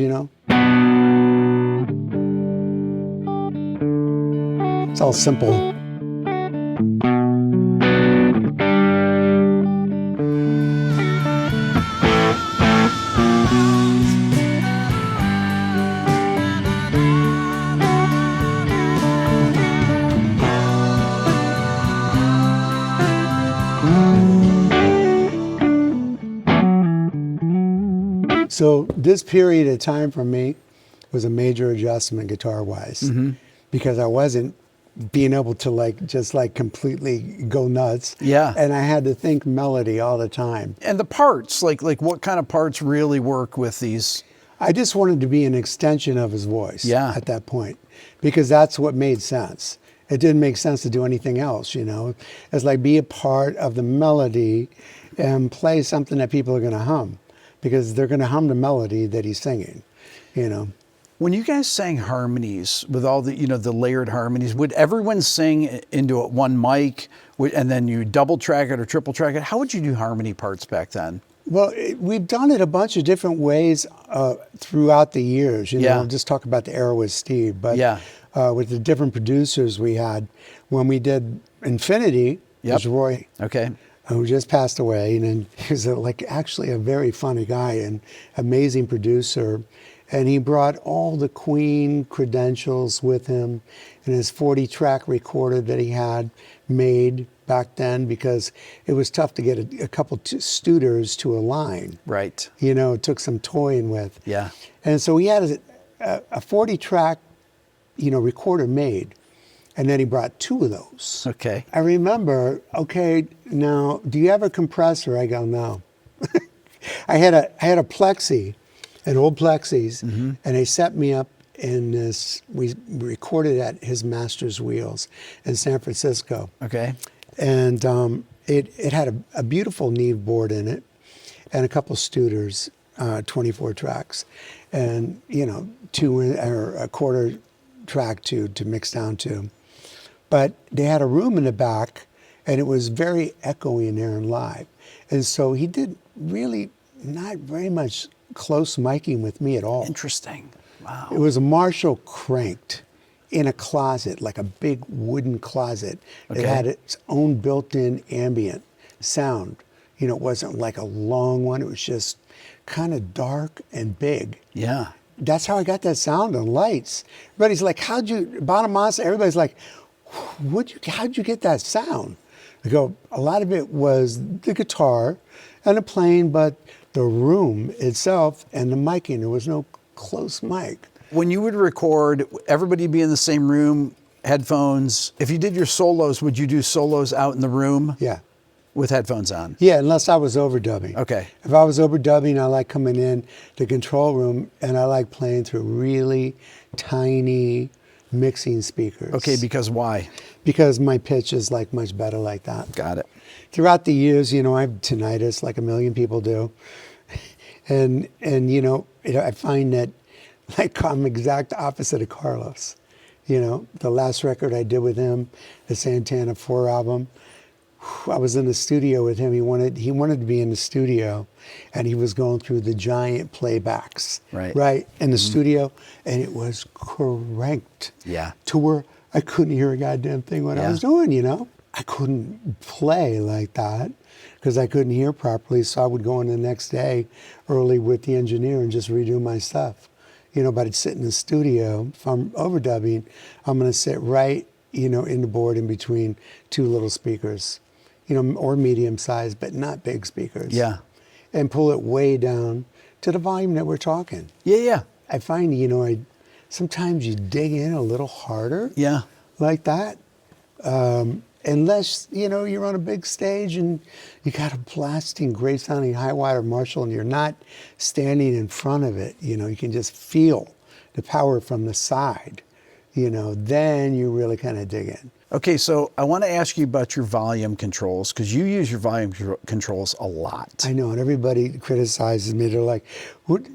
It's all simple. So this period of time for me was a major adjustment guitar-wise, because I wasn't being able to just completely go nuts. Yeah. And I had to think melody all the time. And the parts, like what kind of parts really work with these? I just wanted to be an extension of his voice at that point, because that's what made sense. It didn't make sense to do anything else, It's like be a part of the melody and play something that people are going to hum, because they're going to hum the melody that he's singing, When you guys sang harmonies with all the, the layered harmonies, would everyone sing into it one mic and then you double track it or triple track it? How would you do harmony parts back then? Well, we've done it a bunch of different ways throughout the years. Just talk about the era with Steve, but with the different producers we had. When we did Infinity, it was Roy. Okay. who just passed away, and then he was actually a very funny guy and amazing producer. And he brought all the Queen credentials with him in his 40-track recorder that he had made back then, because it was tough to get a couple Studers to align. Right. You know, it took some toying with. Yeah. And so he had a 40-track, recorder made, and then he brought 2 of those. Okay. I remember, okay, now, do you have a compressor? I go, no. I had a Plexi, an old Plexis, and they set me up in this, we recorded at his Master's Wheels in San Francisco. Okay. And it had a beautiful Neve board in it and a couple Studers, 24 tracks, and, 2 or a quarter track to mix down to. But they had a room in the back, and it was very echoey in there and live. And so he did really not very much close miking with me at all. Interesting. Wow. It was a Marshall cranked in a closet, like a big wooden closet. Okay. It had its own built-in ambient sound. It wasn't like a long one. It was just kind of dark and big. Yeah. That's how I got that sound on lights. Everybody's like, Bottom Monster, everybody's like, how'd you get that sound? I go, a lot of it was the guitar and the playing, but the room itself and the miking, there was no close mic. When you would record, everybody be in the same room, headphones. If you did your solos, would you do solos out in the room? Yeah. With headphones on? Yeah, unless I was overdubbing. Okay. If I was overdubbing, I like coming in the control room and I like playing through really tiny mixing speakers. Okay, because why? Because my pitch is much better like that. Got it. Throughout the years, I have tinnitus like a million people do. And I find that I'm exact opposite of Carlos. The last record I did with him, the Santana 4 album, I was in the studio with him. He wanted to be in the studio, and he was going through the giant playbacks. Right in the studio, and it was cranked. Yeah. To where I couldn't hear a goddamn thing what I was doing. I couldn't play like that because I couldn't hear properly. So I would go in the next day early with the engineer and just redo my stuff. But I'd sit in the studio. If I'm overdubbing, I'm going to sit right, in the board in between 2 little speakers. Or medium size, but not big speakers. Yeah. And pull it way down to the volume that we're talking. Yeah. I find, sometimes you dig in a little harder. Yeah. Like that. Unless, you're on a big stage and you got a blasting, great sounding high wire Marshall and you're not standing in front of it. You can just feel the power from the side. Then you really kind of dig in. Okay, so I want to ask you about your volume controls, because you use your volume controls a lot. I know, and everybody criticizes me. They're like,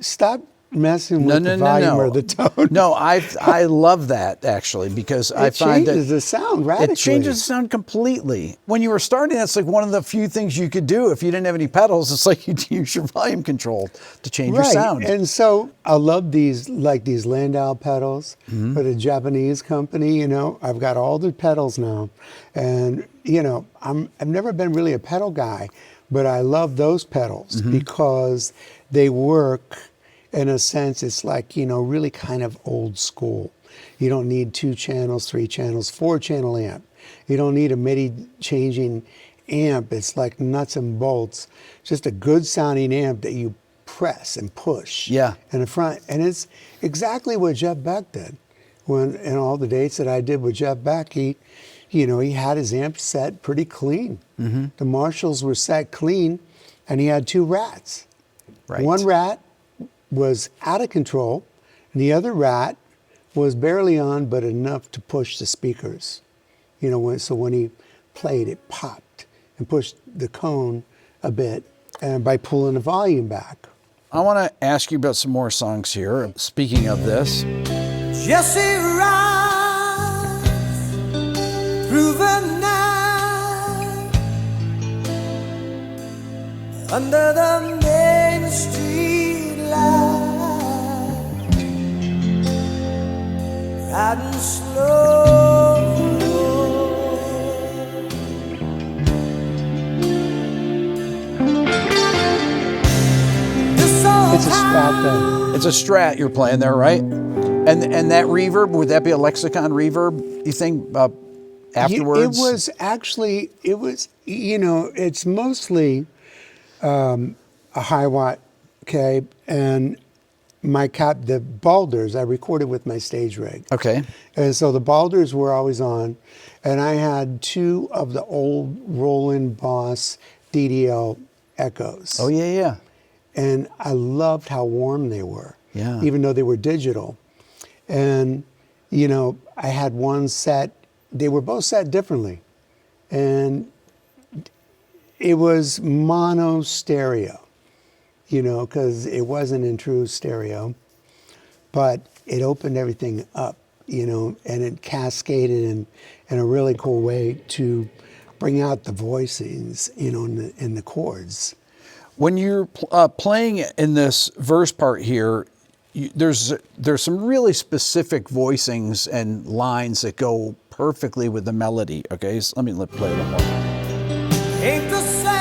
stop messing with the volume or the tone. No, I love that, actually, because I find that... It changes the sound radically. It changes the sound completely. When you were starting, that's like one of the few things you could do. If you didn't have any pedals, it's like you'd use your volume control to change your sound. And so I love these Landau pedals for the Japanese company. I've got all the pedals now. And, I've never been really a pedal guy, but I love those pedals because they work... In a sense, it's really kind of old school. You don't need 2 channels, 3 channels, 4-channel amp. You don't need a MIDI changing amp. It's like nuts and bolts. Just a good sounding amp that you press and push. Yeah. In the front. And it's exactly what Jeff Beck did. In all the dates that I did with Jeff Beck, he had his amp set pretty clean. The Marshalls were set clean, and he had 2 rats. Right. One rat was out of control, and the other rat was barely on, but enough to push the speakers. So when he played, it popped and pushed the cone a bit, and by pulling the volume back. I want to ask you about some more songs here. Speaking of this. Jesse rides through the night under the main street light, riding slow, It's a Strat though. It's a Strat you're playing there, right? And that reverb, would that be a Lexicon reverb, you think, afterwards? It was actually, it's mostly a high watt, okay? And the Balders, I recorded with my stage rig. Okay. And so the Balders were always on. And I had 2 of the old Roland Boss DDL Echoes. Oh, yeah. And I loved how warm they were. Yeah. Even though they were digital. And, I had one set, they were both set differently. And it was mono stereo, because it wasn't in true stereo. But it opened everything up, and it cascaded in a really cool way to bring out the voicings, in the chords. When you're playing in this verse part here, there's some really specific voicings and lines that go perfectly with the melody. Okay, so let me play a little more. Ain't the same.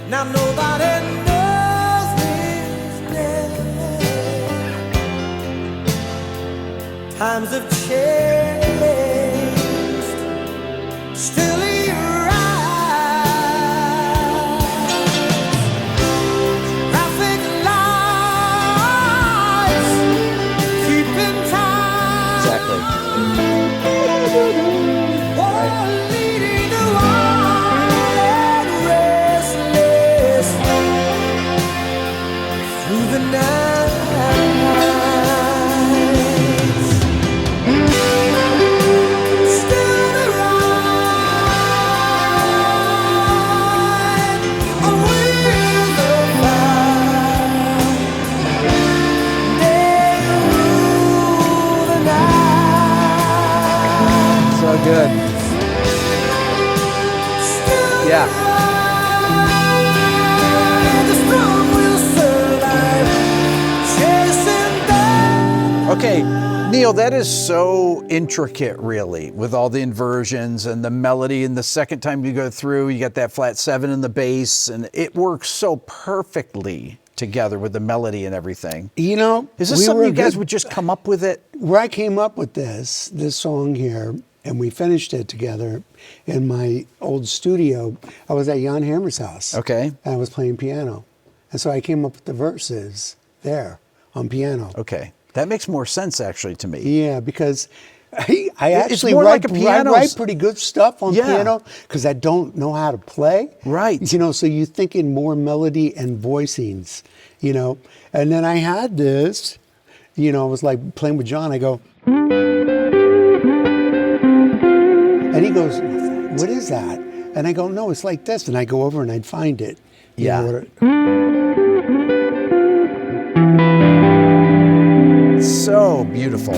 Now nobody knows his name. Times have changed. Still he rides. Traffic lights keeping time. Exactly. Leading the wild and restless through the night. Still the ride on wheels of fire. They rule the night. So good. Yeah. The strong will survive, chasing down. Okay, Neal, that is so intricate, really, with all the inversions and the melody. And the second time you go through, you got that flat 7 in the bass, and it works so perfectly together with the melody and everything. Is Is this something you guys would just come up with it? Where I came up with this song here, and we finished it together in my old studio. I was at Schon Hammer's house. Okay. And I was playing piano. And so I came up with the verses there on piano. Okay. That makes more sense, actually, to me. Yeah, because I actually more write, like a piano. I write pretty good stuff on Yeah. piano because I don't know how to play. Right. So you think in more melody and voicings, And then I had this, I was like playing with John. I go, and he goes, what is that? And I go, no, it's like this. And I go over and I'd find it. Yeah. So beautiful.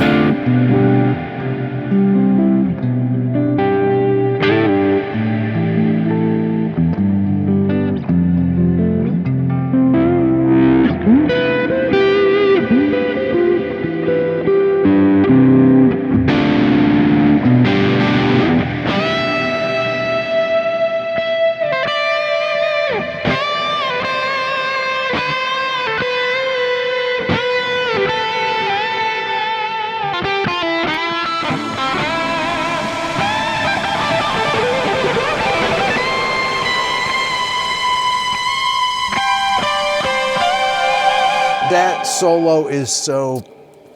That solo is so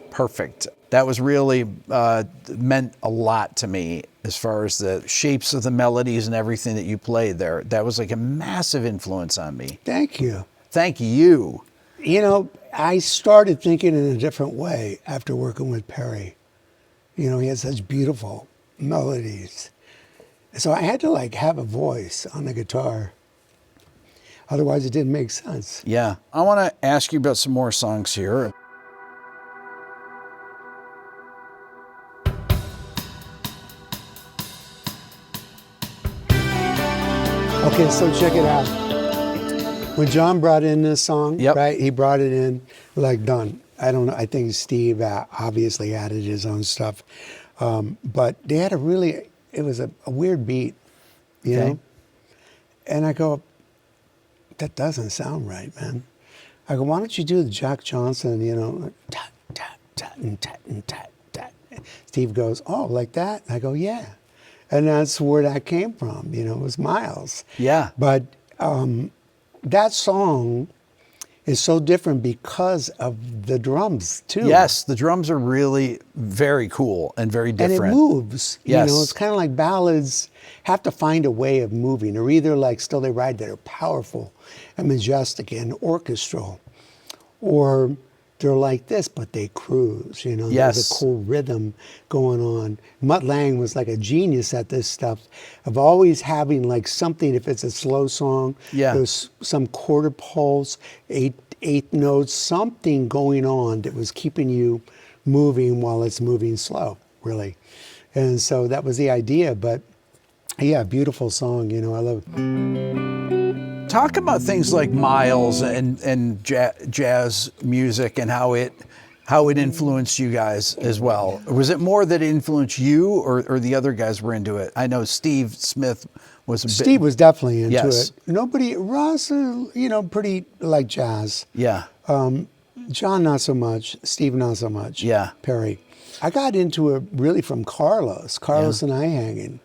perfect. That was really meant a lot to me as far as the shapes of the melodies and everything that you played there. That was like a massive influence on me. Thank you. Thank you. I started thinking in a different way after working with Perry. He had such beautiful melodies. So I had to have a voice on the guitar. Otherwise it didn't make sense. Yeah. I want to ask you about some more songs here. Okay, so check it out. When John brought in this song, Yep. right? He brought it in done. I don't know. I think Steve obviously added his own stuff. But they had it was a weird beat, you know? And I go, that doesn't sound right, man. I go, why don't you do the Jack Johnson, you know, like, tat, tat, tat, and tat, and tat, tat. Steve goes, oh, like that? I go, yeah. And that's where that came from, you know, it was Miles. Yeah. But that song is so different because of the drums, too. Yes, the drums are really very cool and very different. And it moves. Yes. You know, it's kind of like ballads have to find a way of moving. They're either like Still They Ride that are powerful and majestic and orchestral, or they're like this, but they cruise, you know. Yes. There's a cool rhythm going on. Mutt Lange was like a genius at this stuff, of always having like something, if it's a slow song, Yeah. there's some quarter pulse, eighth notes, something going on that was keeping you moving while it's moving slow, really. And so that was the idea, but yeah, beautiful song, you know, I love it. Talk about things like Miles and jazz music and how it influenced you guys as well. Was it more that it influenced you, or the other guys were into it? I know Steve Smith was a bit. Steve was definitely into Yes. it. Ross, you know, pretty like jazz. Yeah. John, not so much. Steve, not so much. Yeah. Perry. I got into it really from Carlos. Carlos and I hanging.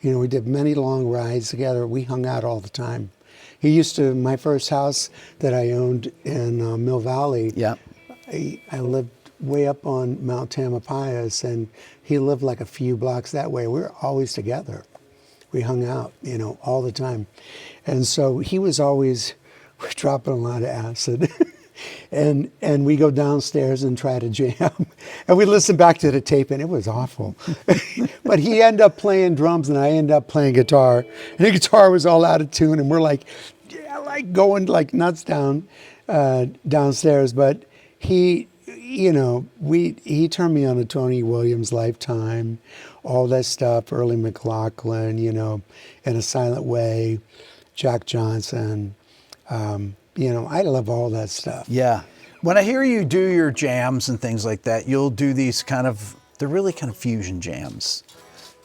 You know, we did many long rides together. We hung out all the time. He used to, my first house that I owned in Mill Valley, Yeah. I lived way up on Mount Tamalpais, and he lived like a few blocks that way. We were always together. We hung out, you know, all the time. And so he was always dropping a lot of acid. And we go downstairs and try to jam. And we listen back to the tape, and it was awful. But he ended up playing drums, and I ended up playing guitar. And the guitar was all out of tune, and we're like, yeah, like going like nuts downstairs. But he, you know, he turned me on to Tony Williams' Lifetime, all that stuff, early McLaughlin, you know, In a Silent Way, Jack Johnson. You know, I love all that stuff. Yeah. When I hear you do your jams and things like that, you'll do these they're really kind of fusion jams.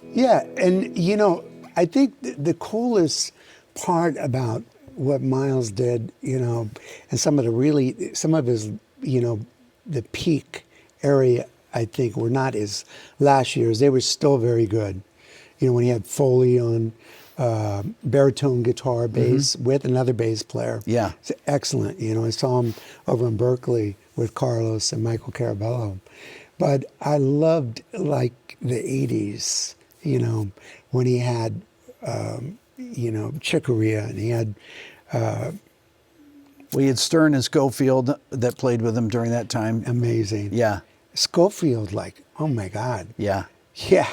Yeah, and you know, I think the coolest part about what Miles did, you know, and some of his, you know, the peak area, I think, were not his last years. They were still very good. You know, when he had Foley on baritone guitar, bass, with another bass player. Yeah. It's excellent. You know, I saw him over in Berkeley with Carlos and Michael Carabello. But I loved, like, the 80s, you know, when he had, you know, Chick Corea, and he had... We had Stern and Schofield that played with him during that time. amazing. Yeah. Schofield, like, oh my God. Yeah. Yeah.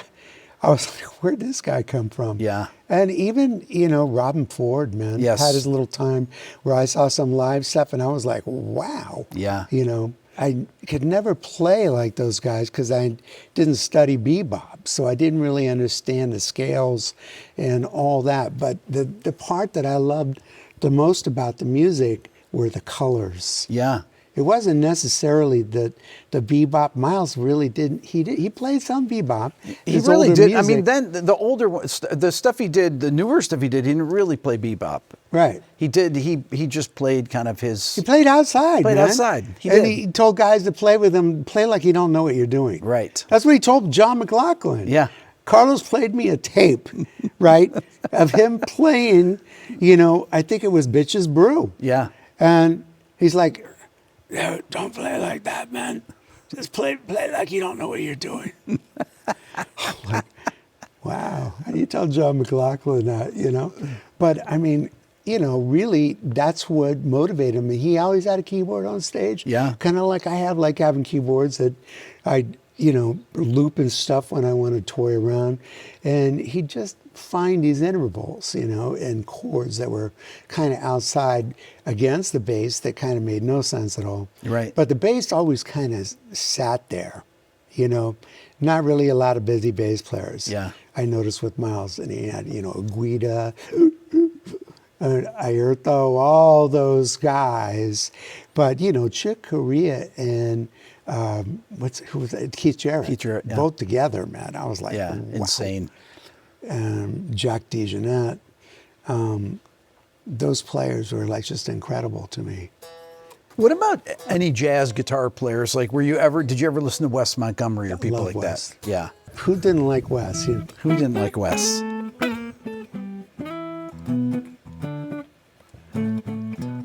I was like, where'd this guy come from? Yeah. And even, you know, Robin Ford, man, Yes. had his little time where I saw some live stuff and I was like, wow. Yeah. You know, I could never play like those guys because I didn't study bebop. So I didn't really understand the scales and all that. But the part that I loved the most about the music were the colors. Yeah. It wasn't necessarily the bebop. Miles really didn't. He played some bebop. He His really older did. I mean, music- then the older ones, the stuff he did, the newer stuff he did, he didn't really play bebop. Right. He did. He just played kind of his. He played outside. Played man. outside. He and did. he told guys to play with him, play like you don't know what you're doing. Right. That's what he told John McLaughlin. Yeah. Carlos played me a tape, right, of him playing, you know, I think it was Bitches Brew. Yeah. And he's like, "No, don't play like that, man. Just play like you don't know what you're doing." Like, wow. How do you tell John McLaughlin that, you know? But I mean, you know, really, that's what motivated me. He always had a keyboard on stage. Yeah. Kind of like I have, like having keyboards that I, you know, loop and stuff when I want to toy around. And he'd just find these intervals, you know, and chords that were kind of outside against the bass that kind of made no sense at all. Right. But the bass always kind of sat there, you know, not really a lot of busy bass players. Yeah. I noticed with Miles, and he had, you know, Guida, Ayrto, all those guys. But, you know, Chick Corea and who was that? Keith Jarrett. Keith Jarrett, yeah. Both together, man. I was like, Yeah. wow. Insane. Jack DeJohnette. those players were like just incredible to me. What about any jazz guitar players? Like, did you ever listen to Wes Montgomery or people Love like Wes. that? Yeah. Who didn't like Wes? Who didn't like Wes?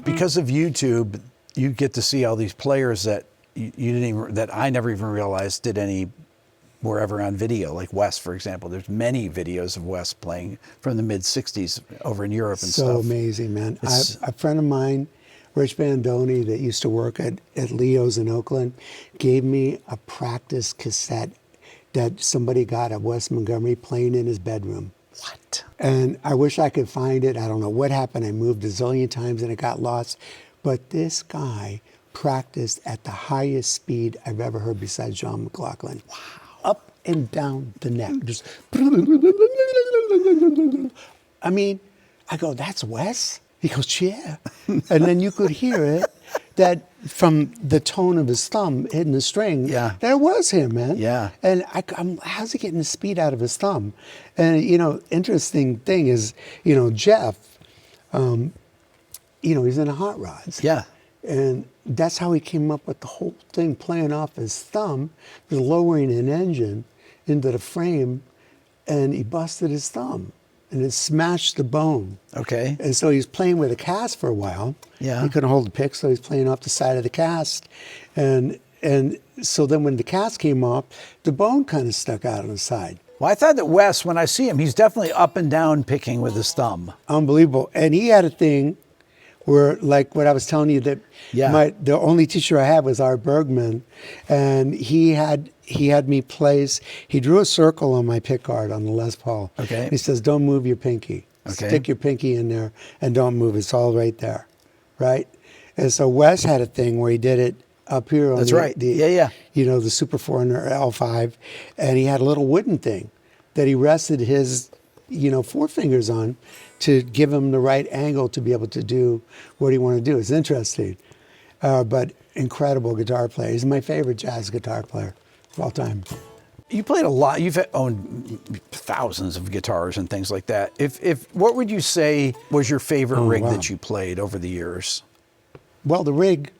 Because of YouTube, you get to see all these players that that I never even realized were ever on video, like Wes, for example. There's many videos of Wes playing from the mid '60s over in Europe and So stuff. amazing, man. It's- A friend of mine, Rich Bandoni, that used to work at Leo's in Oakland, gave me a practice cassette that somebody got of Wes Montgomery playing in his bedroom. What? And I wish I could find it. I don't know what happened. I moved a zillion times and it got lost. But this guy practiced at the highest speed I've ever heard besides John McLaughlin. Wow. Up and down the neck. Just I mean, I go, that's Wes? He goes, yeah. And then you could hear it, that from the tone of his thumb hitting the string, Yeah. that was him, man. Yeah. And I'm, how's he getting the speed out of his thumb? And, interesting thing is, Jeff, he's in the hot rods. Yeah. And that's how he came up with the whole thing, playing off his thumb, was lowering an engine into the frame, and he busted his thumb, and it smashed the bone. Okay. And so he's playing with a cast for a while. Yeah. He couldn't hold the pick, so he's playing off the side of the cast. And so then when the cast came off, the bone kind of stuck out on the side. Well, I thought that Wes, when I see him, he's definitely up and down picking with his thumb. Unbelievable. And he had a thing where, like what I was telling you, that Yeah. the only teacher I had was Art Bergman, and he had me place. He drew a circle on my pick guard on the Les Paul. Okay. He says, "Don't move your pinky. Okay. Stick your pinky in there and don't move. It's all right there, right?" And so Wes had a thing where he did it up here on That's right. Yeah. the Super 4 and L5, and he had a little wooden thing that he rested his forefingers on to give him the right angle to be able to do what he wanted to do. It's interesting, but incredible guitar player. He's my favorite jazz guitar player of all time. You played a lot. You've owned thousands of guitars and things like that. If what would you say was your favorite rig wow. that you played over the years? Well, the rig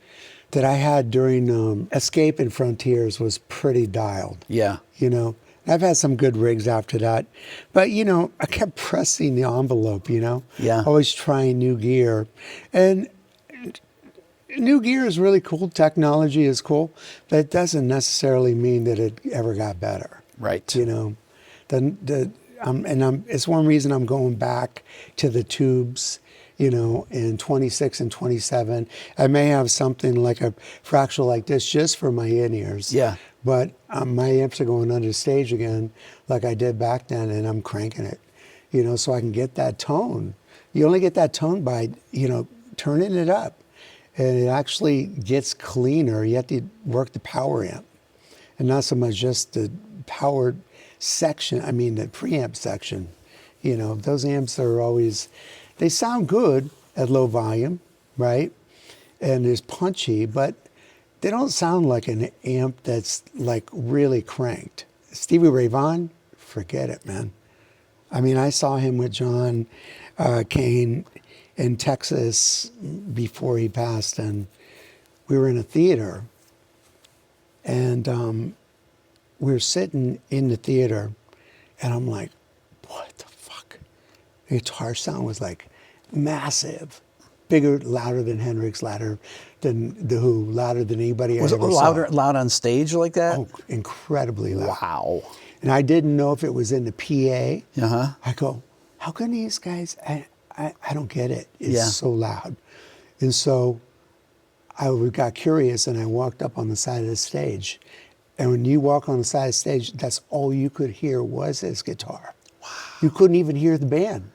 that I had during Escape and Frontiers was pretty dialed. Yeah. I've had some good rigs after that, but I kept pressing the envelope. Yeah. Always trying new gear, and new gear is really cool. Technology is cool, but it doesn't necessarily mean that it ever got better. Right. It's one reason I'm going back to the tubes. In 26 and 27, I may have something like a fractal like this just for my in-ears. Yeah. But my amps are going under stage again like I did back then, and I'm cranking it, so I can get that tone. You only get that tone by, turning it up. And it actually gets cleaner. You have to work the power amp. And not so much just the power section, the preamp section. Those amps are always, they sound good at low volume, right? And it's punchy, but they don't sound like an amp that's like really cranked. Stevie Ray Vaughan, forget it, man. I saw him with John Kane in Texas before he passed, and we were in a theater, and we were sitting in the theater, and I'm like, what the fuck? The guitar sound was like massive. Bigger, louder than Hendrix, louder than The Who, louder than anybody I Was it ever saw. loud on stage like that? Oh, incredibly loud. Wow. And I didn't know if it was in the PA. Uh-huh. I go, how can these guys, I don't get it. It's Yeah. so loud. And so I got curious and I walked up on the side of the stage. And when you walk on the side of the stage, that's all you could hear was his guitar. Wow. You couldn't even hear the band.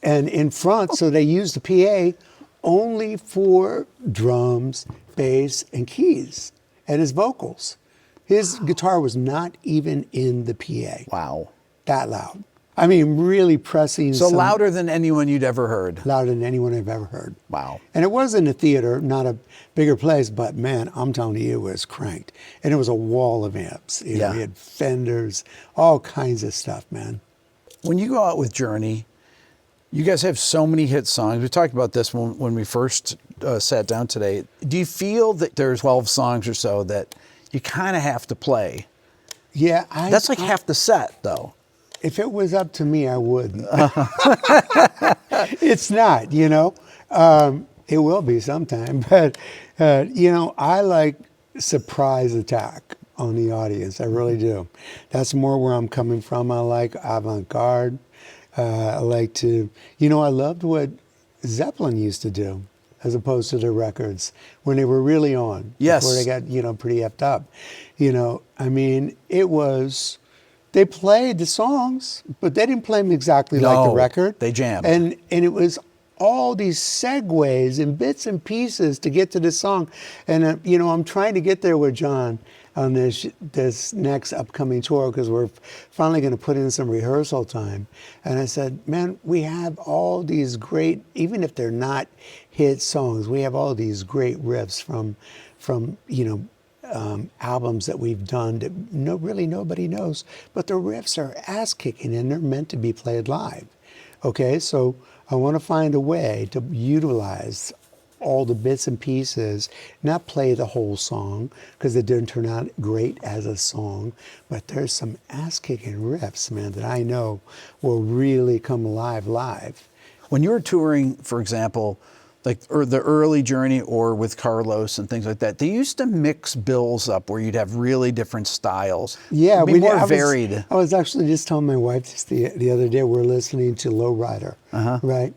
And in front, so they used the PA only for drums, bass, and keys, and his vocals. His guitar was not even in the PA. Wow. That loud. Really pressing. So some- louder than anyone you'd ever heard. Louder than anyone I've ever heard. Wow. And it was in a theater, not a bigger place, but man, I'm telling you, it was cranked. And it was a wall of amps. We had Fenders, all kinds of stuff, man. When you go out with Journey, You guys have so many hit songs. We talked about this when we first sat down today. Do you feel that there's 12 songs or so that you kind of have to play? Yeah, That's like half the set, though. If it was up to me, I wouldn't. It's not, you know. It will be sometime, but you know, I like surprise attack on the audience. I really do. That's more where I'm coming from. I like avant-garde. I like to, you know, I loved what Zeppelin used to do as opposed to their records when they were really on. Yes. Before they got, you know, pretty effed up. You know, I mean, it was, they played the songs, but they didn't play them exactly like the No, record. they jammed. And it was all these segues and bits and pieces to get to the song. And, you know, I'm trying to get there with John on this next upcoming tour because we're finally going to put in some rehearsal time. And I said, man, we have all these great, even if they're not hit songs, we have all these great riffs from you know, albums that we've done that really nobody knows, but the riffs are ass kicking and they're meant to be played live. Okay, so I want to find a way to utilize all the bits and pieces, not play the whole song because it didn't turn out great as a song, but there's some ass-kicking riffs, man, that I know will really come alive live. When you were touring, for example, like the early Journey or with Carlos and things like that, they used to mix bills up where you'd have really different styles. Yeah, It'd be more varied. I was actually just telling my wife just the other day, we're listening to Lowrider, right,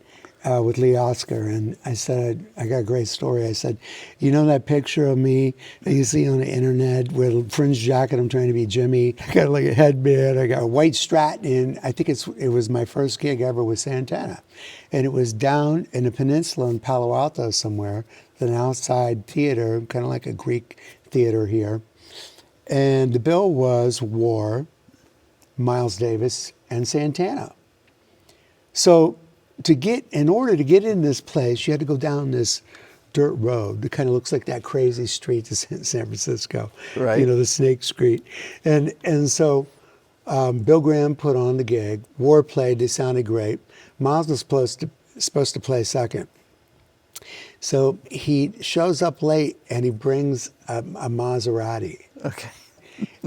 with Lee Oscar, and I said, I got a great story. I said, you know that picture of me that you see on the internet with a fringe jacket, I'm trying to be Jimmy, I got like a headband, I got a white Strat, and I think it was my first gig ever with Santana. And it was down in the peninsula in Palo Alto somewhere, an outside theater, kind of like a Greek theater here. And the bill was War, Miles Davis, and Santana. So in order to get in this place, you had to go down this dirt road. It kind of looks like that crazy street to San Francisco, Right. You know, the Snake Street. And so Bill Graham put on the gig. War played. They sounded great. Miles was supposed to play second. So he shows up late and he brings a Maserati. Okay.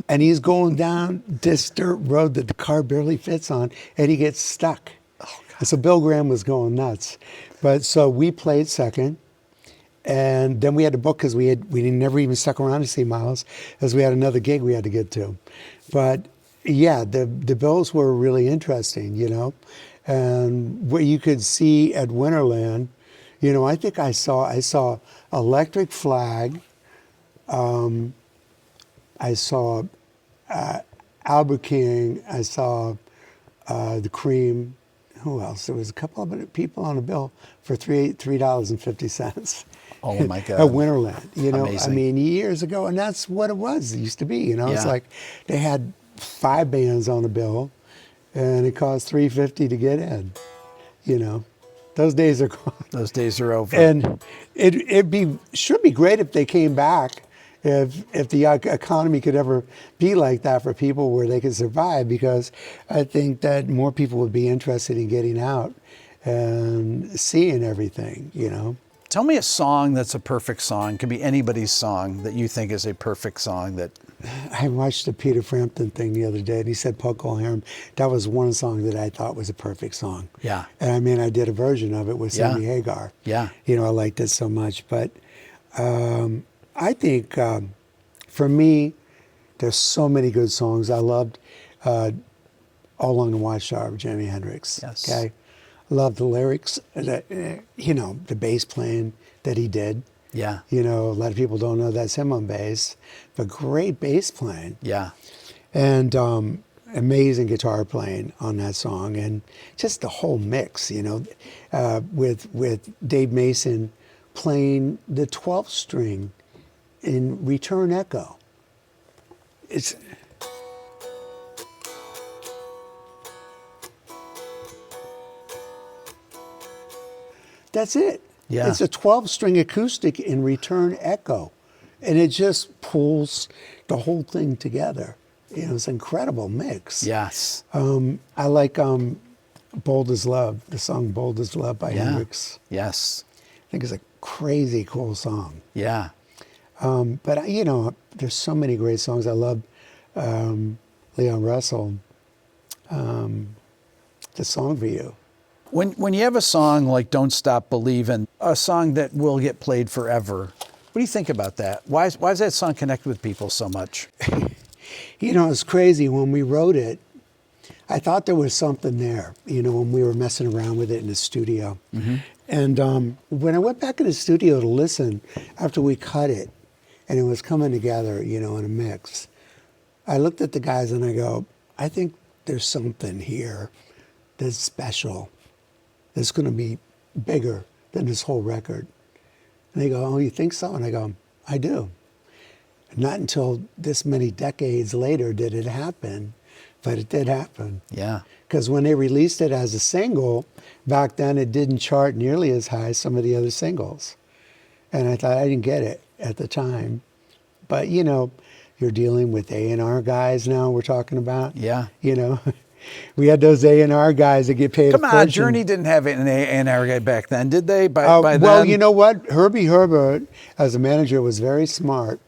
And he's going down this dirt road that the car barely fits on, and he gets stuck. Oh, God. And so Bill Graham was going nuts. But so we played second, and then we had to book because we never even stuck around to see Miles, as we had another gig we had to get to. But yeah, the bills were really interesting, you know. And what you could see at Winterland, you know, I think I saw Electric Flag, I saw Albert King, I saw the Cream. Who else? There was a couple of other people on the bill for $3.50. Oh my God. At Winterland, you know. Amazing. I mean, years ago, and that's what it was. It used to be, you know. It's Yeah. like they had 5 bands on the bill, and it cost $3.50 to get in. You know, those days are gone. Those days are over. And it should be great if they came back, if the economy could ever be like that for people where they could survive, because I think that more people would be interested in getting out and seeing everything, you know. Tell me a song that's a perfect song. It can be anybody's song that you think is a perfect song that... I watched the Peter Frampton thing the other day, and he said Procol Harum. That was one song that I thought was a perfect song. Yeah. And I mean, I did a version of it with Yeah. Sammy Hagar. Yeah. You know, I liked it so much. But I think, for me, there's so many good songs. I loved All Along the Watchtower of Jimi Hendrix. Yes. Okay. Loved the lyrics, you know, the bass playing that he did. Yeah. You know, a lot of people don't know that's him on bass, but great bass playing. Yeah. And amazing guitar playing on that song, and just the whole mix, you know, with Dave Mason playing the 12th string in Return Echo. That's it. Yeah. It's a 12-string acoustic in Return Echo, and it just pulls the whole thing together. You know, it's an incredible mix. Yes. I like Bold as Love, the song Bold as Love by Yeah. Hendrix. Yes. I think it's a crazy cool song. Yeah. But, you know, there's so many great songs. I love Leon Russell, The Song for You. When you have a song like Don't Stop Believin', a song that will get played forever, what do you think about that? Why does that song connect with people so much? You know, it's crazy. When we wrote it, I thought there was something there, you know, when we were messing around with it in the studio. And when I went back in the studio to listen after we cut it and it was coming together, you know, in a mix, I looked at the guys and I go, I think there's something here that's special, that's going to be bigger than this whole record. And they go, oh, you think so? And I go, I do. Not until this many decades later did it happen, but it did happen. Yeah. Because when they released it as a single, back then it didn't chart nearly as high as some of the other singles. And I thought I didn't get it at the time. But, you know, you're dealing with A&R guys now we're talking about. Yeah. You know, we had those A&R guys that get paid Come a on, fortune. Journey didn't have an A&R guy back then, did they? By Well, then? you know what? Herbie Herbert, as a manager, was very smart.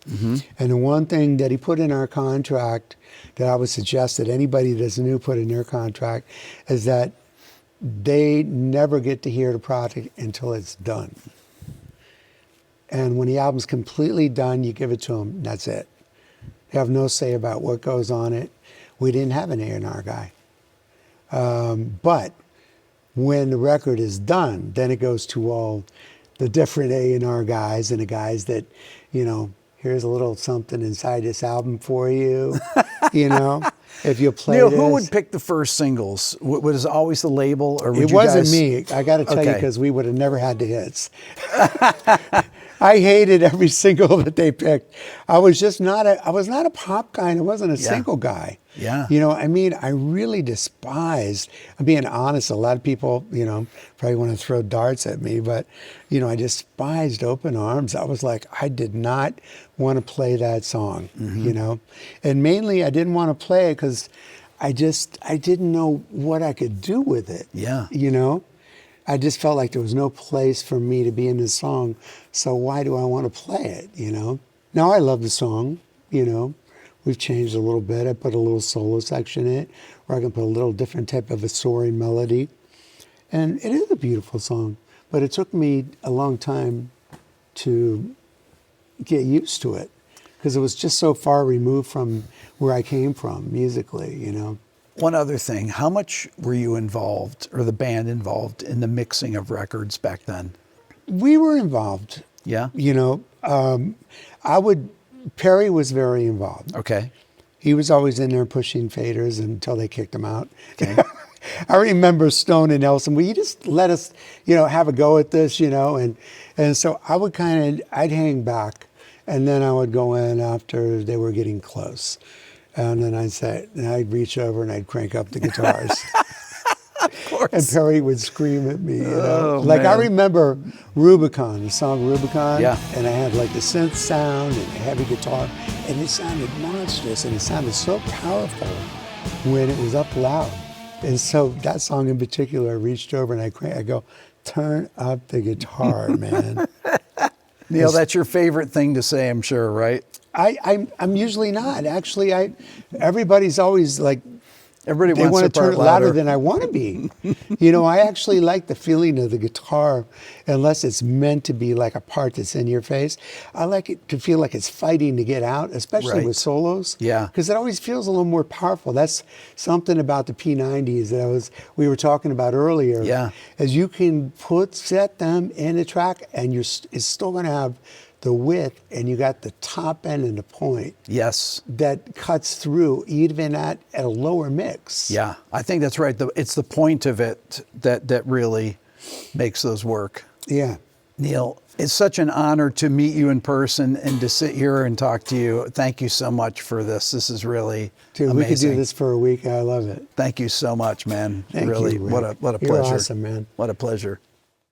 And the one thing that he put in our contract that I would suggest that anybody that's new put in their contract is that they never get to hear the product until it's done. And when the album's completely done, you give it to them. That's it. They have no say about what goes on it. We didn't have an A&R guy. But when the record is done, then it goes to all the different A&R guys and the guys that, you know, here's a little something inside this album for you, you know, if you play Neal, this. who would pick the first singles? Was it always the label, or would It you wasn't guys... me. I got to tell you, Okay. because we would have never had the hits. I hated every single that they picked. I was not a pop guy, and I wasn't a single guy. Yeah. You know, I mean, I really despised, I'm being honest, a lot of people, you know, probably want to throw darts at me, but, you know, I despised Open Arms. I was like, I did not want to play that song, you know, and mainly I didn't want to play it because I didn't know what I could do with it. Yeah. You know, I just felt like there was no place for me to be in this song. So why do I want to play it? You know, now I love the song, you know. We've changed a little bit. I put a little solo section in it, where I can put a little different type of a soaring melody. And it is a beautiful song, but it took me a long time to get used to it because it was just so far removed from where I came from musically, you know. One other thing, how much were you involved, or the band involved, in the mixing of records back then? We were involved. Yeah? You know, Perry was very involved. Okay. He was always in there pushing faders until they kicked him out. Okay. I remember Stone and Nelson, will you just let us, you know, have a go at this, you know? And so I would I'd hang back, and then I would go in after they were getting close. And then I'd reach over and I'd crank up the guitars. Of course. And Perry would scream at me, you know. Oh, Like I man. remember Rubicon, the song Rubicon. Yeah. And I had like the synth sound and the heavy guitar. And it sounded monstrous and it sounded so powerful when it was up loud. And so that song in particular, I reached over and I go, turn up the guitar, man. Neal, that's your favorite thing to say, I'm sure, right? I'm usually not. Actually, everybody's always like, Everybody they wants want to to turn it louder than I want to be. You know, I actually like the feeling of the guitar, unless it's meant to be like a part that's in your face. I like it to feel like it's fighting to get out, especially Right. with solos. Yeah. Because it always feels a little more powerful. That's something about the P90s that we were talking about earlier. Yeah. As you can set them in a track, and it's still going to have the width, and you got the top end and the point Yes. that cuts through even at a lower mix. Yeah, I think that's right. It's the point of it that really makes those work. Yeah. Neal, it's such an honor to meet you in person and to sit here and talk to you. Thank you so much for this. This is really Dude, amazing. we could do this for a week. I love it. Thank you so much, man. Thank really, you, Rick. what a You're pleasure. awesome, man. What a pleasure.